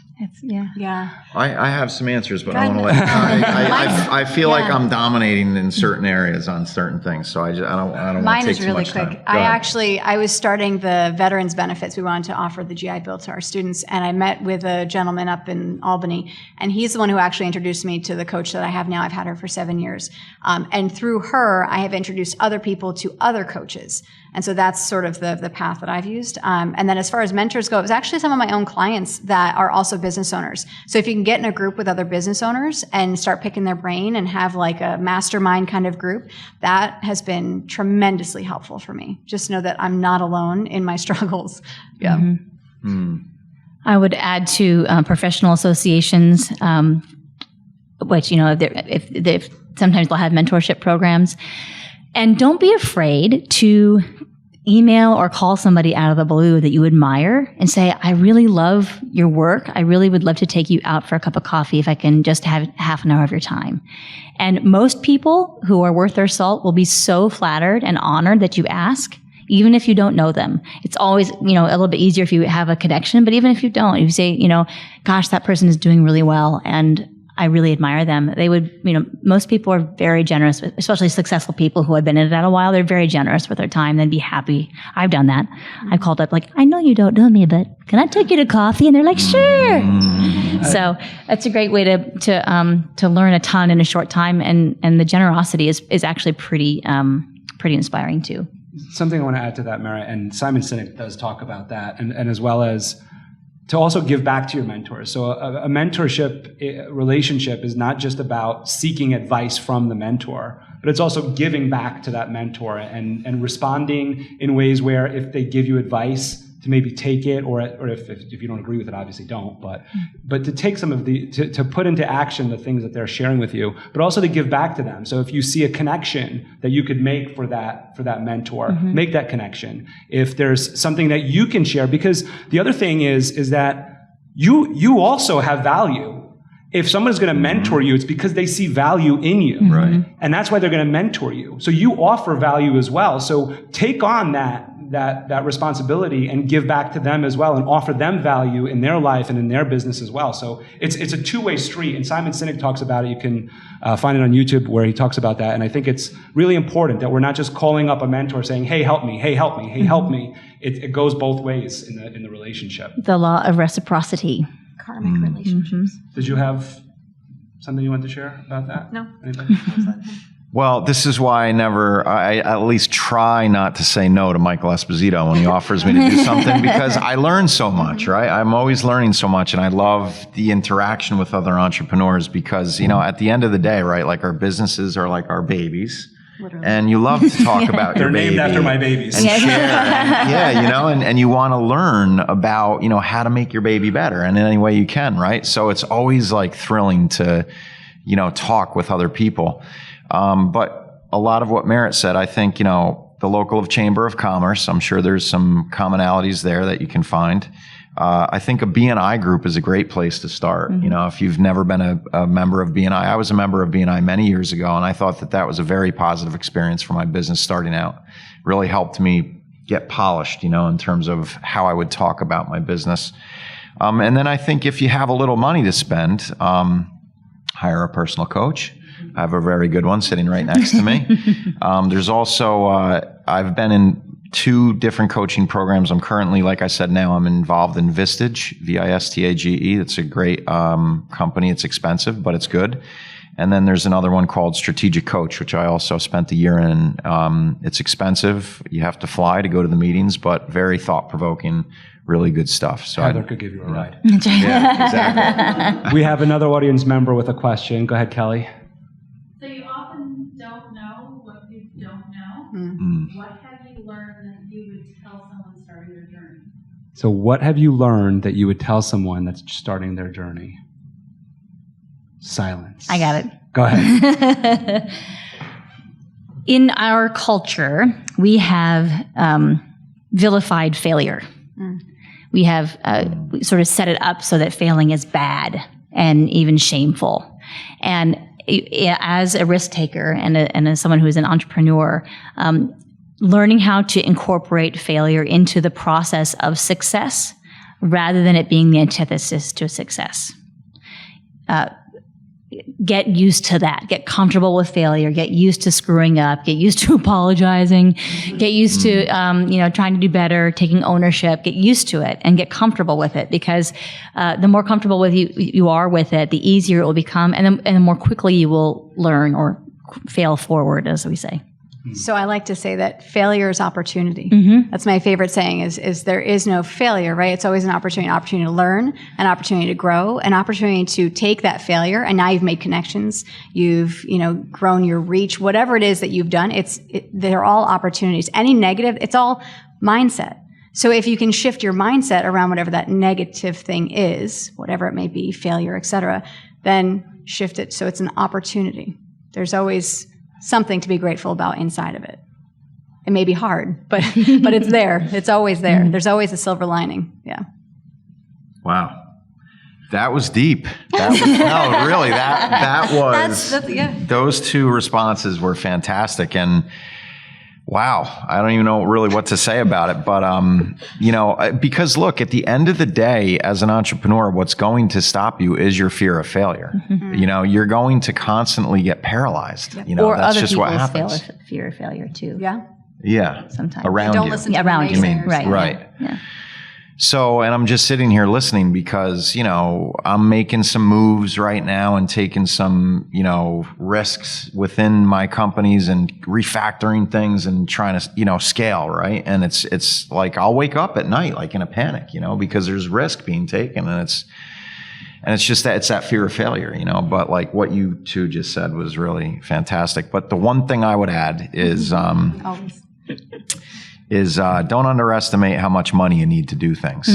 Yeah. Yeah. I have some answers, but I want to let I feel like I'm dominating in certain areas on certain things, so I don't want to Mine take is too really much quick. time. I was starting the veterans benefits. We wanted to offer the GI Bill to our students, and I met with a gentleman up in Albany, and he's the one who actually introduced me to the coach that I have now. I've had her for 7 years. And through her, I have introduced other people to other coaches. And so that's sort of the path that I've used. And then as far as mentors go, it was actually some of my own clients that are also business owners. So if you can get in a group with other business owners and start picking their brain and have like a mastermind kind of group, that has been tremendously helpful for me. Just know that I'm not alone in my struggles. Yeah. I would add to professional associations, which, if sometimes they'll have mentorship programs. And don't be afraid to email or call somebody out of the blue that you admire and say, I really love your work. I really would love to take you out for a cup of coffee if I can just have half an hour of your time. And most people who are worth their salt will be so flattered and honored that you ask, even if you don't know them. It's always, a little bit easier if you have a connection, but even if you don't, if you say, gosh, that person is doing really well and I really admire them. They would, most people are very generous, especially successful people who have been in it a while. They're very generous with their time. They'd be happy. I've done that. I've called up I know you don't know me, but can I take you to coffee? And they're like, sure. So that's a great way to learn a ton in a short time. And the generosity is actually pretty inspiring too. Something I want to add to that, Merritt, and Simon Sinek does talk about that, and as well as to also give back to your mentors. So a mentorship relationship is not just about seeking advice from the mentor, but it's also giving back to that mentor and responding in ways where if they give you advice, to maybe take it, or if you don't agree with it, obviously don't, but to take some of to put into action the things that they're sharing with you, but also to give back to them. So if you see a connection that you could make for that mentor, make that connection. If there's something that you can share, because the other thing is that you also have value. If someone's going to mentor you, it's because they see value in you. Right. And that's why they're going to mentor you. So you offer value as well. So take on that responsibility and give back to them as well and offer them value in their life and in their business as well. So it's a two-way street. And Simon Sinek talks about it. You can find it on YouTube where he talks about that. And I think it's really important that we're not just calling up a mentor saying, hey, help me, hey, help me, hey, help me. It goes both ways in the relationship. The law of reciprocity. Karmic relationships. Did you have something you wanted to share about that? No. Anybody? Well, this is why I at least try not to say no to Michael Esposito when he offers me to do something, because I learn so much, right? I'm always learning so much, and I love the interaction with other entrepreneurs because, at the end of the day, right, like our businesses are like our babies. Literally. And you love to talk about your baby. They're named after my babies. And share. And you want to learn about, how to make your baby better in any way you can, right? So it's always like thrilling to, talk with other people. But a lot of what Merritt said, I think, the local Chamber of Commerce, I'm sure there's some commonalities there that you can find. I think a BNI group is a great place to start. If you've never been a member of BNI, I was a member of BNI many years ago, and I thought that was a very positive experience for my business starting out. Really helped me get polished, in terms of how I would talk about my business. And then I think if you have a little money to spend, hire a personal coach. I have a very good one sitting right next to me. There's also, I've been in 2 different coaching programs. I'm currently, like I said, now I'm involved in Vistage, Vistage. It's a great company. It's expensive, but it's good. And then there's another one called Strategic Coach, which I also spent a year in. It's expensive. You have to fly to go to the meetings, but very thought-provoking, really good stuff. So Heather could give you a ride. Yeah, exactly. We have another audience member with a question. Go ahead, Kelly. So you often don't know what you don't know. What have you learned that you would tell someone starting their journey? So what have you learned that you would tell someone that's starting their journey? Silence. I got it. Go ahead. In our culture, we have vilified failure. We have we sort of set it up so that failing is bad and even shameful. And as a risk taker and as someone who is an entrepreneur, learning how to incorporate failure into the process of success rather than it being the antithesis to success. Get used to that. Get comfortable with failure. Get used to screwing up. Get used to apologizing. Get used to, trying to do better, taking ownership. Get used to it and get comfortable with it, because the more comfortable with you are with it, the easier it will become, and the more quickly you will learn or fail forward, as we say. So I like to say that failure is opportunity. That's my favorite saying is there is no failure, right? It's always an opportunity to learn, an opportunity to grow, an opportunity to take that failure, and now you've made connections, you've, grown your reach, whatever it is that you've done, they're all opportunities. Any negative, it's all mindset. So if you can shift your mindset around whatever that negative thing is, whatever it may be, failure, et cetera, then shift it so it's an opportunity. There's always something to be grateful about inside of it. It may be hard, but it's there. It's always there. There's always a silver lining. Yeah. Wow. That was deep. That was, no, really, that was, those 2 responses were fantastic. And wow, I don't even know really what to say about it. But, because look, at the end of the day, as an entrepreneur, what's going to stop you is your fear of failure. You're going to constantly get paralyzed. Or that's other just what people's happens. fear of failure too. Yeah. Yeah. Sometimes. Around Don't you. listen to around you. naysayers. Right. Yeah. So, and I'm just sitting here listening because, I'm making some moves right now and taking some, risks within my companies and refactoring things and trying to, scale, right? And it's like I'll wake up at night like in a panic, because there's risk being taken, and it's just that it's that fear of failure, but like what you 2 just said was really fantastic. But the one thing I would add is, Always. Don't underestimate how much money you need to do things. So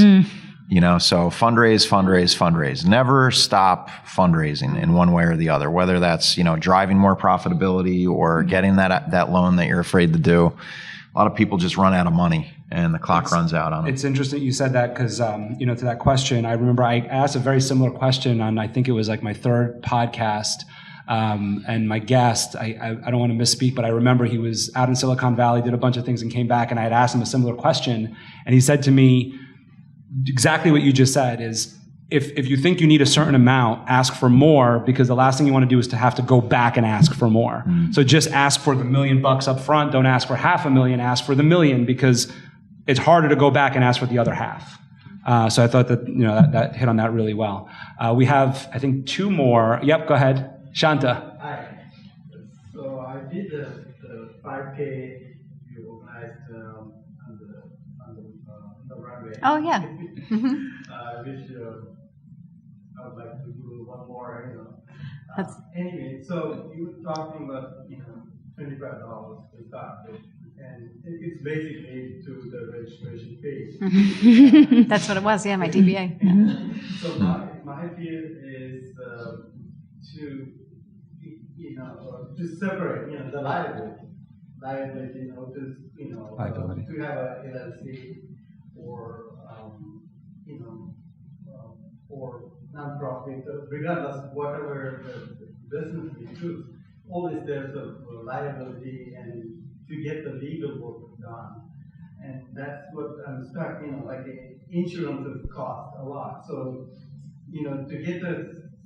fundraise. Never stop fundraising in one way or the other, whether that's, driving more profitability or getting that loan that you're afraid to do. A lot of people just run out of money and the clock runs out on them. It's interesting you said that because, to that question, I remember I asked a very similar question on, I think it was like my 3rd podcast. And my guest, I don't want to misspeak, but I remember he was out in Silicon Valley, did a bunch of things and came back, and I had asked him a similar question. And he said to me exactly what you just said is, if you think you need a certain amount, ask for more, because the last thing you want to do is to have to go back and ask for more. So just ask for the $1 million up front. Don't ask for $500,000, ask for the $1 million, because it's harder to go back and ask for the other half. So I thought that, that hit on that really well. We have, I think, 2 more. Yep, go ahead. Shanta. Hi. So I did the 5K you organized on the runway. Oh, yeah. Which I would like to do one more. Anyway, so you were talking about $25 to start with, and it's basically to the registration fee. That's what it was. Yeah, my DBA. Yeah. So my fear is to separate, the liability, liability, to have a LLC or, or nonprofit, regardless of whatever the business we choose. Always there's a liability, and to get the legal work done. And that's what I'm stuck, like insurance costs a lot. So, to get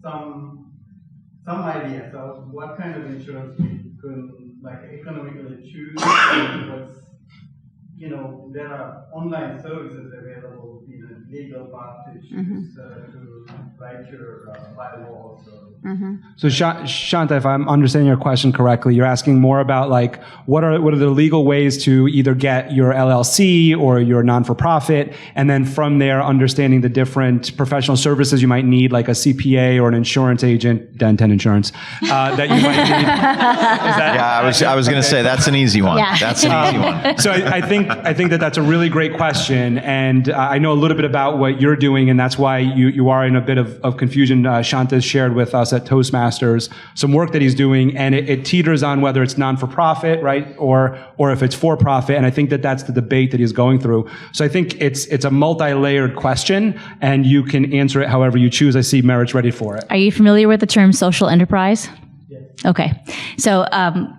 some ideas of what kind of insurance we could economically choose, because, there are online services available, legal path to choose to write your bylaws. So Shanta, if I'm understanding your question correctly, you're asking more about what are the legal ways to either get your LLC or your non-for-profit, and then from there understanding the different professional services you might need, like a CPA or an insurance agent, DenTen Insurance, that you might need. I was going to say that's an easy one. Yeah. That's an easy one. So I think that's a really great question, and I know a little bit about what you're doing, and that's why you are in a bit of confusion. Shanta shared with us at Toastmasters some work that he's doing, and it teeters on whether it's non-for-profit, right, or if it's for-profit, and I think that's the debate that he's going through. So I think it's a multi-layered question, and you can answer it however you choose. I see Merritt's ready for it. Are you familiar with the term social enterprise? Okay. So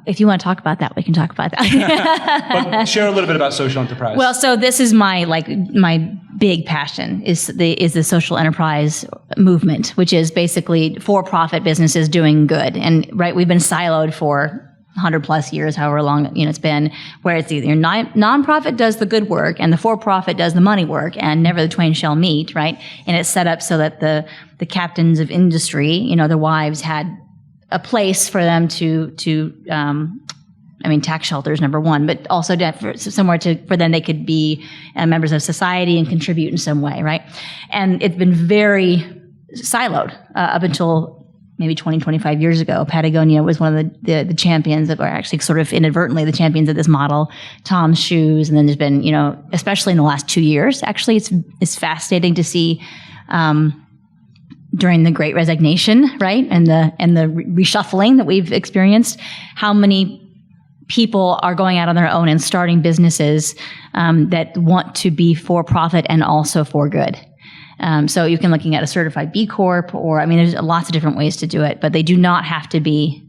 if you want to talk about that, we can talk about that. But share a little bit about social enterprise. Well, so this is my big passion is the social enterprise movement, which is basically for-profit businesses doing good. And right, we've been siloed for 100 plus years, however long it's been, where it's either nonprofit does the good work and the for-profit does the money work, and never the twain shall meet, right? And it's set up so that the captains of industry, their wives had a place for them to tax shelters, number one, but also somewhere for them they could be members of society and contribute in some way, right? And it's been very siloed up until maybe 20, 25 years ago. Patagonia was one of the champions that were actually sort of inadvertently the champions of this model. Tom's Shoes, and then there's been, especially in the last 2 years, actually it's fascinating to see during the Great Resignation, right, and the reshuffling that we've experienced, how many people are going out on their own and starting businesses that want to be for profit and also for good. So you can looking at a certified B Corp, or there's lots of different ways to do it, but they do not have to be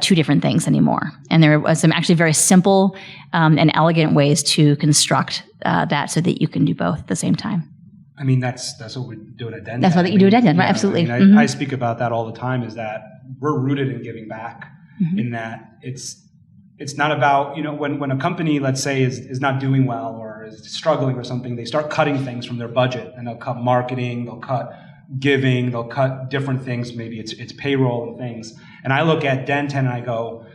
two different things anymore. And there are some actually very simple and elegant ways to construct that so that you can do both at the same time. That's what we do at DenTen. That's what you do at DenTen, right? Absolutely. I speak about that all the time, is that we're rooted in giving back, in that it's not about, when a company, let's say, is not doing well or is struggling or something, they start cutting things from their budget, and they'll cut marketing, they'll cut giving, they'll cut different things, maybe it's payroll and things. And I look at DenTen and I go,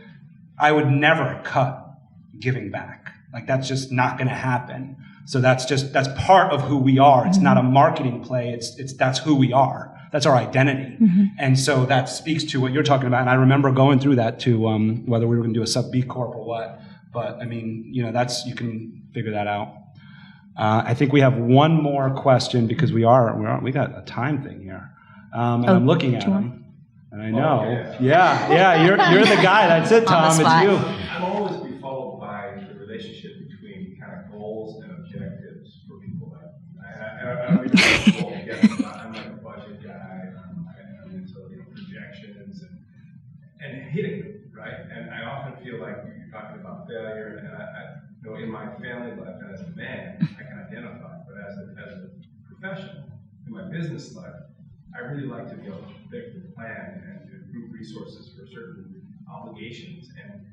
I would never cut giving back. That's just not going to happen. So that's part of who we are. It's not a marketing play. That's who we are. That's our identity. And so that speaks to what you're talking about. And I remember going through that too, whether we were going to do a sub B Corp or what. But you can figure that out. I think we have one more question, because we got a time thing here. And I'm looking at them, and I know. Yeah, you're the guy. That's it, Tom. It's you. I'm always befuddled by the relationship between kind of goals and objectives for people. I don't really know together. I'm like a budget guy. I'm into projections and hitting it, right? And I often feel like you're talking about failure, and I in my family life and as a man, I can identify, but as a professional in my business life, I really like to be able to predict and plan and to group resources for certain obligations. And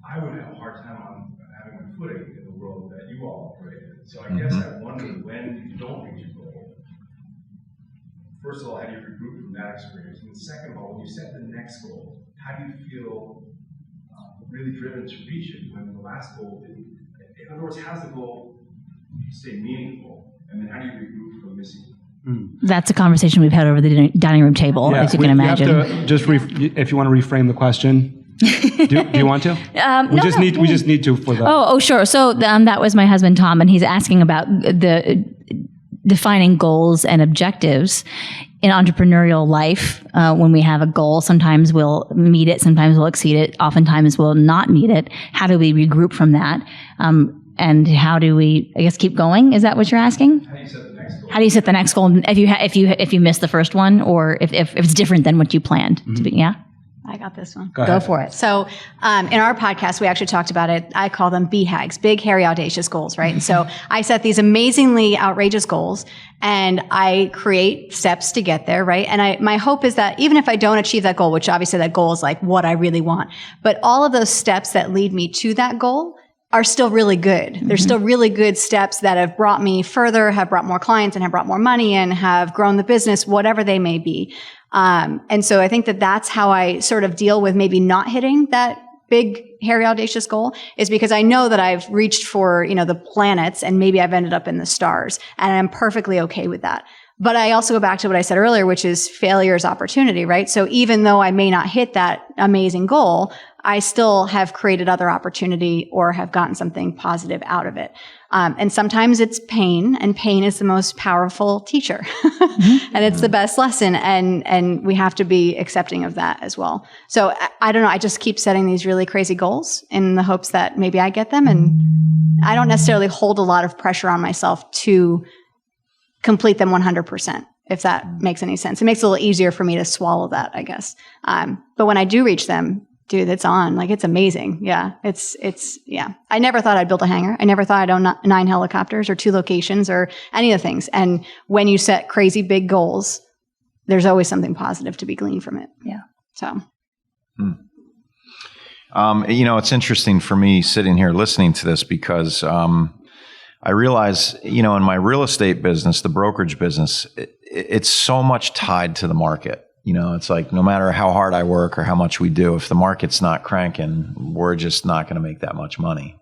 I would have a hard time on having a footing in the world that you all operate in. So I guess I wonder, when you don't reach a goal, first of all, how do you regroup from that experience? And second of all, when you set the next goal, how do you feel really driven to reach it when the last goal didn't? In other words, how's the goal stay meaningful? And then how do you regroup from missing it? That's a conversation we've had over the dining room table, as you can imagine. You have to just if you want to reframe the question. Do you want to? We just need to for the. Oh, sure. So that was my husband Tom, and he's asking about the defining goals and objectives in entrepreneurial life. When we have a goal, sometimes we'll meet it, sometimes we'll exceed it, oftentimes we'll not meet it. How do we regroup from that? And how do we, I guess, keep going? Is that what you're asking? How do you set the next goal? How do you set the next goal if you miss the first one, or if it's different than what you planned to be? Yeah. I got this one. Go for it. So in our podcast, we actually talked about it. I call them BHAGs, big, hairy, audacious goals, right? And so I set these amazingly outrageous goals and I create steps to get there, right? And my hope is that even if I don't achieve that goal, which obviously that goal is like what I really want, but all of those steps that lead me to that goal are still really good. Mm-hmm. There's still really good steps that have brought me further, have brought more clients and have brought more money and have grown the business, whatever they may be. And so I think that that's how I sort of deal with maybe not hitting that big, hairy, audacious goal, is because I know that I've reached for, the planets and maybe I've ended up in the stars, and I'm perfectly okay with that. But I also go back to what I said earlier, which is failure is opportunity, right? So even though I may not hit that amazing goal, I still have created other opportunity or have gotten something positive out of it. And sometimes it's pain, and pain is the most powerful teacher. And it's the best lesson. And we have to be accepting of that as well. So I don't know. I just keep setting these really crazy goals in the hopes that maybe I get them. And I don't necessarily hold a lot of pressure on myself to complete them 100%, if that makes any sense. It makes it a little easier for me to swallow that, I guess. But when I do reach them, dude, it's on. Like, it's amazing. Yeah. Yeah. I never thought I'd build a hangar. I never thought I'd own 9 helicopters or 2 locations or any of the things. And when you set crazy big goals, there's always something positive to be gleaned from it. Yeah. So. It's interesting for me sitting here listening to this because, I realize, in my real estate business, the brokerage business, it's so much tied to the market. It's like no matter how hard I work or how much we do, if the market's not cranking, we're just not going to make that much money,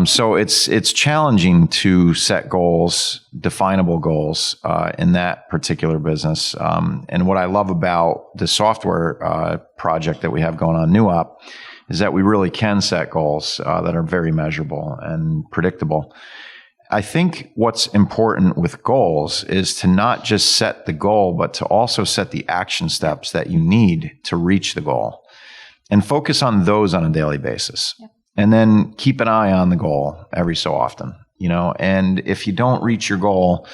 So it's challenging to set goals, definable goals, in that particular business. And what I love about the software project that we have going on, NuOp, is that we really can set goals that are very measurable and predictable. I think what's important with goals is to not just set the goal, but to also set the action steps that you need to reach the goal and focus on those on a daily basis. Yep. And then keep an eye on the goal every so often, and if you don't reach your goal,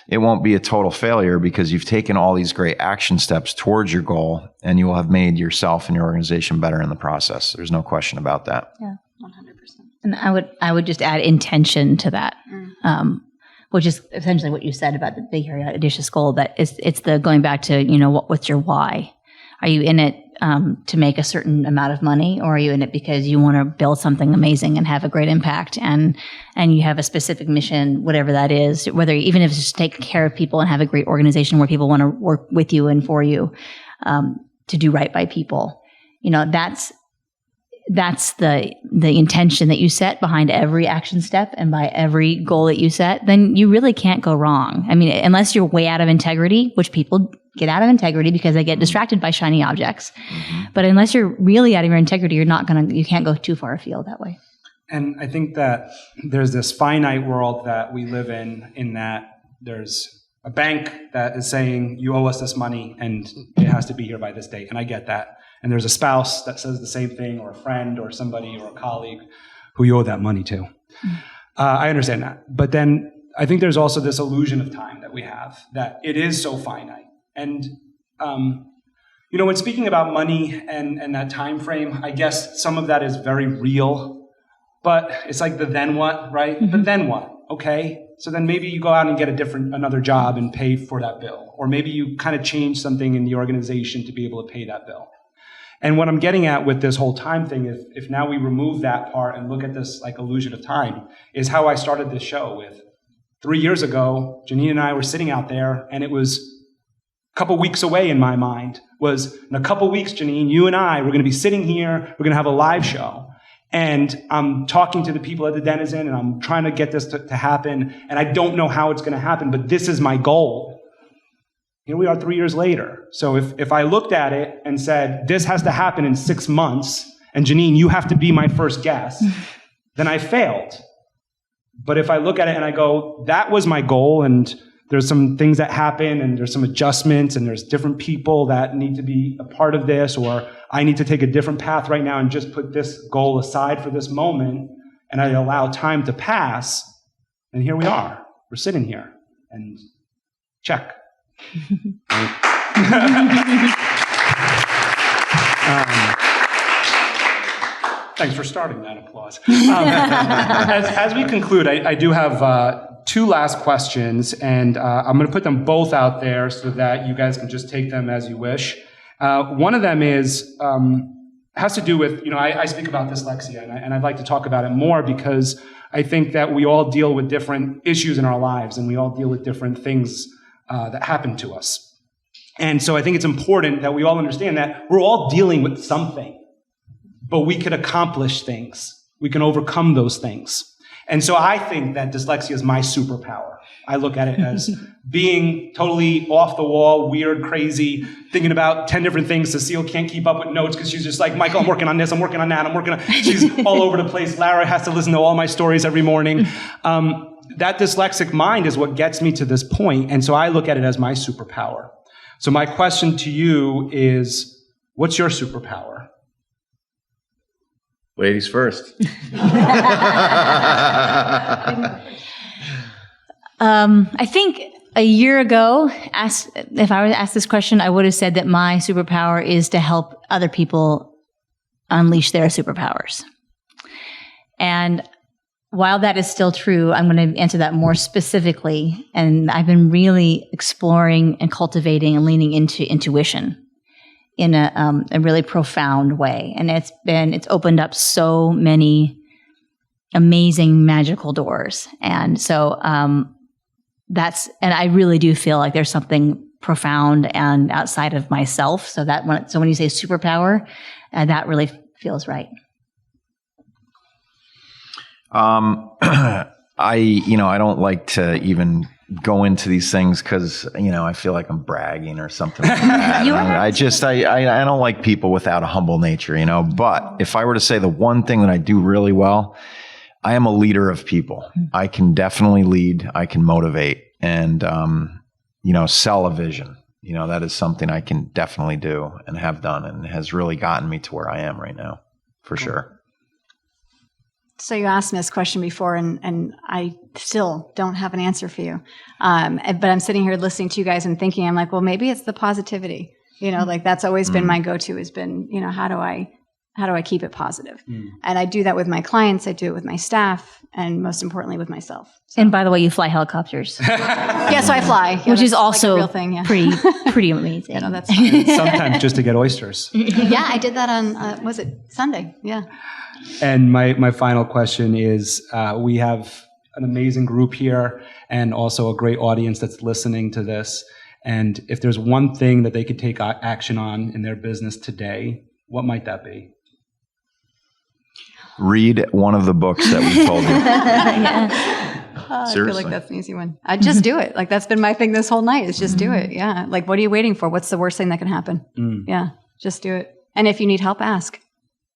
it won't be a total failure because you've taken all these great action steps towards your goal and you will have made yourself and your organization better in the process. There's no question about that. Yeah, 100%. And I would just add intention to that, which is essentially what you said about the big, hairy, audacious goal. That it's the going back to, what's your why? Are you in it to make a certain amount of money, or are you in it because you want to build something amazing and have a great impact, and you have a specific mission, whatever that is, whether even if it's just take care of people and have a great organization where people want to work with you and for you, to do right by people. That's the intention that you set behind every action step and by every goal that you set, then you really can't go wrong. I mean, unless you're way out of integrity, which people get out of integrity because they get distracted by shiny objects. Mm-hmm. But unless you're really out of your integrity, you can't go too far afield that way. And I think that there's this finite world that we live in that there's a bank that is saying, you owe us this money and it has to be here by this date. And I get that. And there's a spouse that says the same thing, or a friend or somebody or a colleague who you owe that money to. Mm-hmm. I understand that. But then I think there's also this illusion of time that we have, that it is so finite. And, when speaking about money and that time frame, I guess some of that is very real, but it's like the then what, right? Mm-hmm. But then what? Okay. So then maybe you go out and get another job and pay for that bill. Or maybe you kind of change something in the organization to be able to pay that bill. And what I'm getting at with this whole time thing, if now we remove that part and look at this like illusion of time, is how I started this show with 3 years ago, Janine and I were sitting out there, and it was a couple weeks away in my mind. Was in a couple weeks, Janine, you and I, we're going to be sitting here, we're going to have a live show. And I'm talking to the people at the Denizen, and I'm trying to get this to happen, and I don't know how it's going to happen, but this is my goal. Here we are 3 years later. So if I looked at it and said, this has to happen in 6 months, and Janine, you have to be my first guest, then I failed. But if I look at it and I go, that was my goal, and there's some things that happen, and there's some adjustments, and there's different people that need to be a part of this, or I need to take a different path right now and just put this goal aside for this moment, and I allow time to pass, and here we are. We're sitting here, and check. Thanks for starting that applause. As we conclude, I do have 2 last questions, and I'm going to put them both out there so that you guys can just take them as you wish. One of them has to do with, I speak about dyslexia, and I'd like to talk about it more because I think that we all deal with different issues in our lives, and we all deal with different things that happen to us. And so I think it's important that we all understand that we're all dealing with something, but we can accomplish things. We can overcome those things. And so I think that dyslexia is my superpower. I look at it as being totally off the wall, weird, crazy, thinking about 10 different things. Cecile can't keep up with notes because she's just like, Michael, I'm working on this, I'm working on that, she's all over the place. Lara has to listen to all my stories every morning. That dyslexic mind is what gets me to this point, and so I look at it as my superpower. So my question to you is, what's your superpower? Ladies first. I think a year ago, if I were asked this question, I would have said that my superpower is to help other people unleash their superpowers. And while that is still true, I'm going to answer that more specifically. And I've been really exploring and cultivating and leaning into intuition in a really profound way. And it's opened up so many amazing magical doors. And so, and I really do feel like there's something profound and outside of myself. So when you say superpower, that really feels right. I don't like to even go into these things because, I feel like I'm bragging or something like that. I don't like people without a humble nature, but if I were to say the one thing that I do really well, I am a leader of people. I can definitely lead. I can motivate and, sell a vision. That is something I can definitely do and have done and has really gotten me to where I am right now, for sure. So you asked me this question before, and I still don't have an answer for you. But I'm sitting here listening to you guys and thinking, I'm like, well, maybe it's the positivity. Like that's always been my go-to has been, how do I keep it positive? And I do that with my clients. I do it with my staff, and most importantly with myself. So. And by the way, you fly helicopters. Yeah, so I fly. Which is also like a real thing, yeah. pretty amazing. That's fun. Sometimes just to get oysters. Yeah, I did that on, was it Sunday? Yeah. And my final question is, we have an amazing group here and also a great audience that's listening to this. And if there's one thing that they could take action on in their business today, what might that be? Read one of the books that we told you. I feel like that's an easy one. I just do it. Like that's been my thing this whole night is just do it. Yeah. Like what are you waiting for? What's the worst thing that can happen? Yeah. Just do it. And if you need help, ask.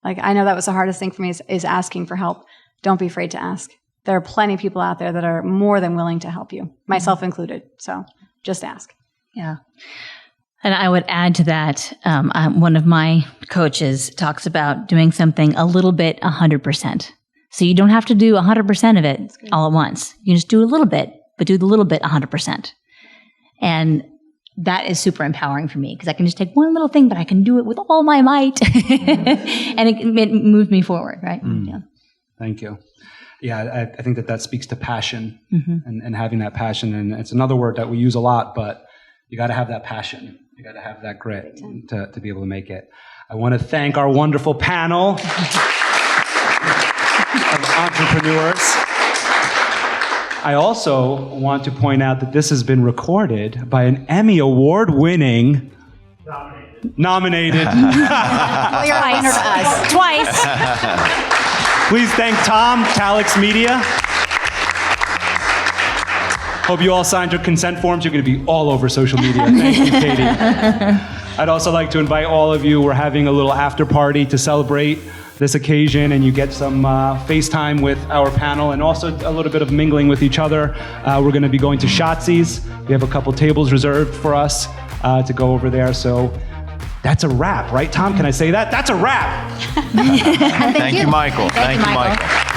Like I know that was the hardest thing for me is asking for help. Don't be afraid to ask. There are plenty of people out there that are more than willing to help you, myself included. So just ask. Yeah. And I would add to that, one of my coaches talks about doing something a little bit 100%. So you don't have to do 100% of it all at once. You just do a little bit, but do the little bit 100%. And that is super empowering for me because I can just take one little thing, but I can do it with all my might. And it moved me forward, right? Yeah. Thank you. Yeah, I think that speaks to passion and having that passion. And it's another word that we use a lot, but you got to have that passion. You got to have that grit to be able to make it. I want to thank our wonderful panel of entrepreneurs. I also want to point out that this has been recorded by an Emmy Award-winning nominated. Well, you're a winner to us. Twice. Please thank Tom, Talix Media. Hope you all signed your consent forms. You're going to be all over social media. Thank you, Katie. I'd also like to invite all of you. We're having a little after party to celebrate this occasion, and you get some FaceTime with our panel and also a little bit of mingling with each other. We're going to be going to Shotzi's. We have a couple tables reserved for us to go over there. So that's a wrap, right, Tom? Can I say that? That's a wrap. Thank you, Michael. Thank you, Michael.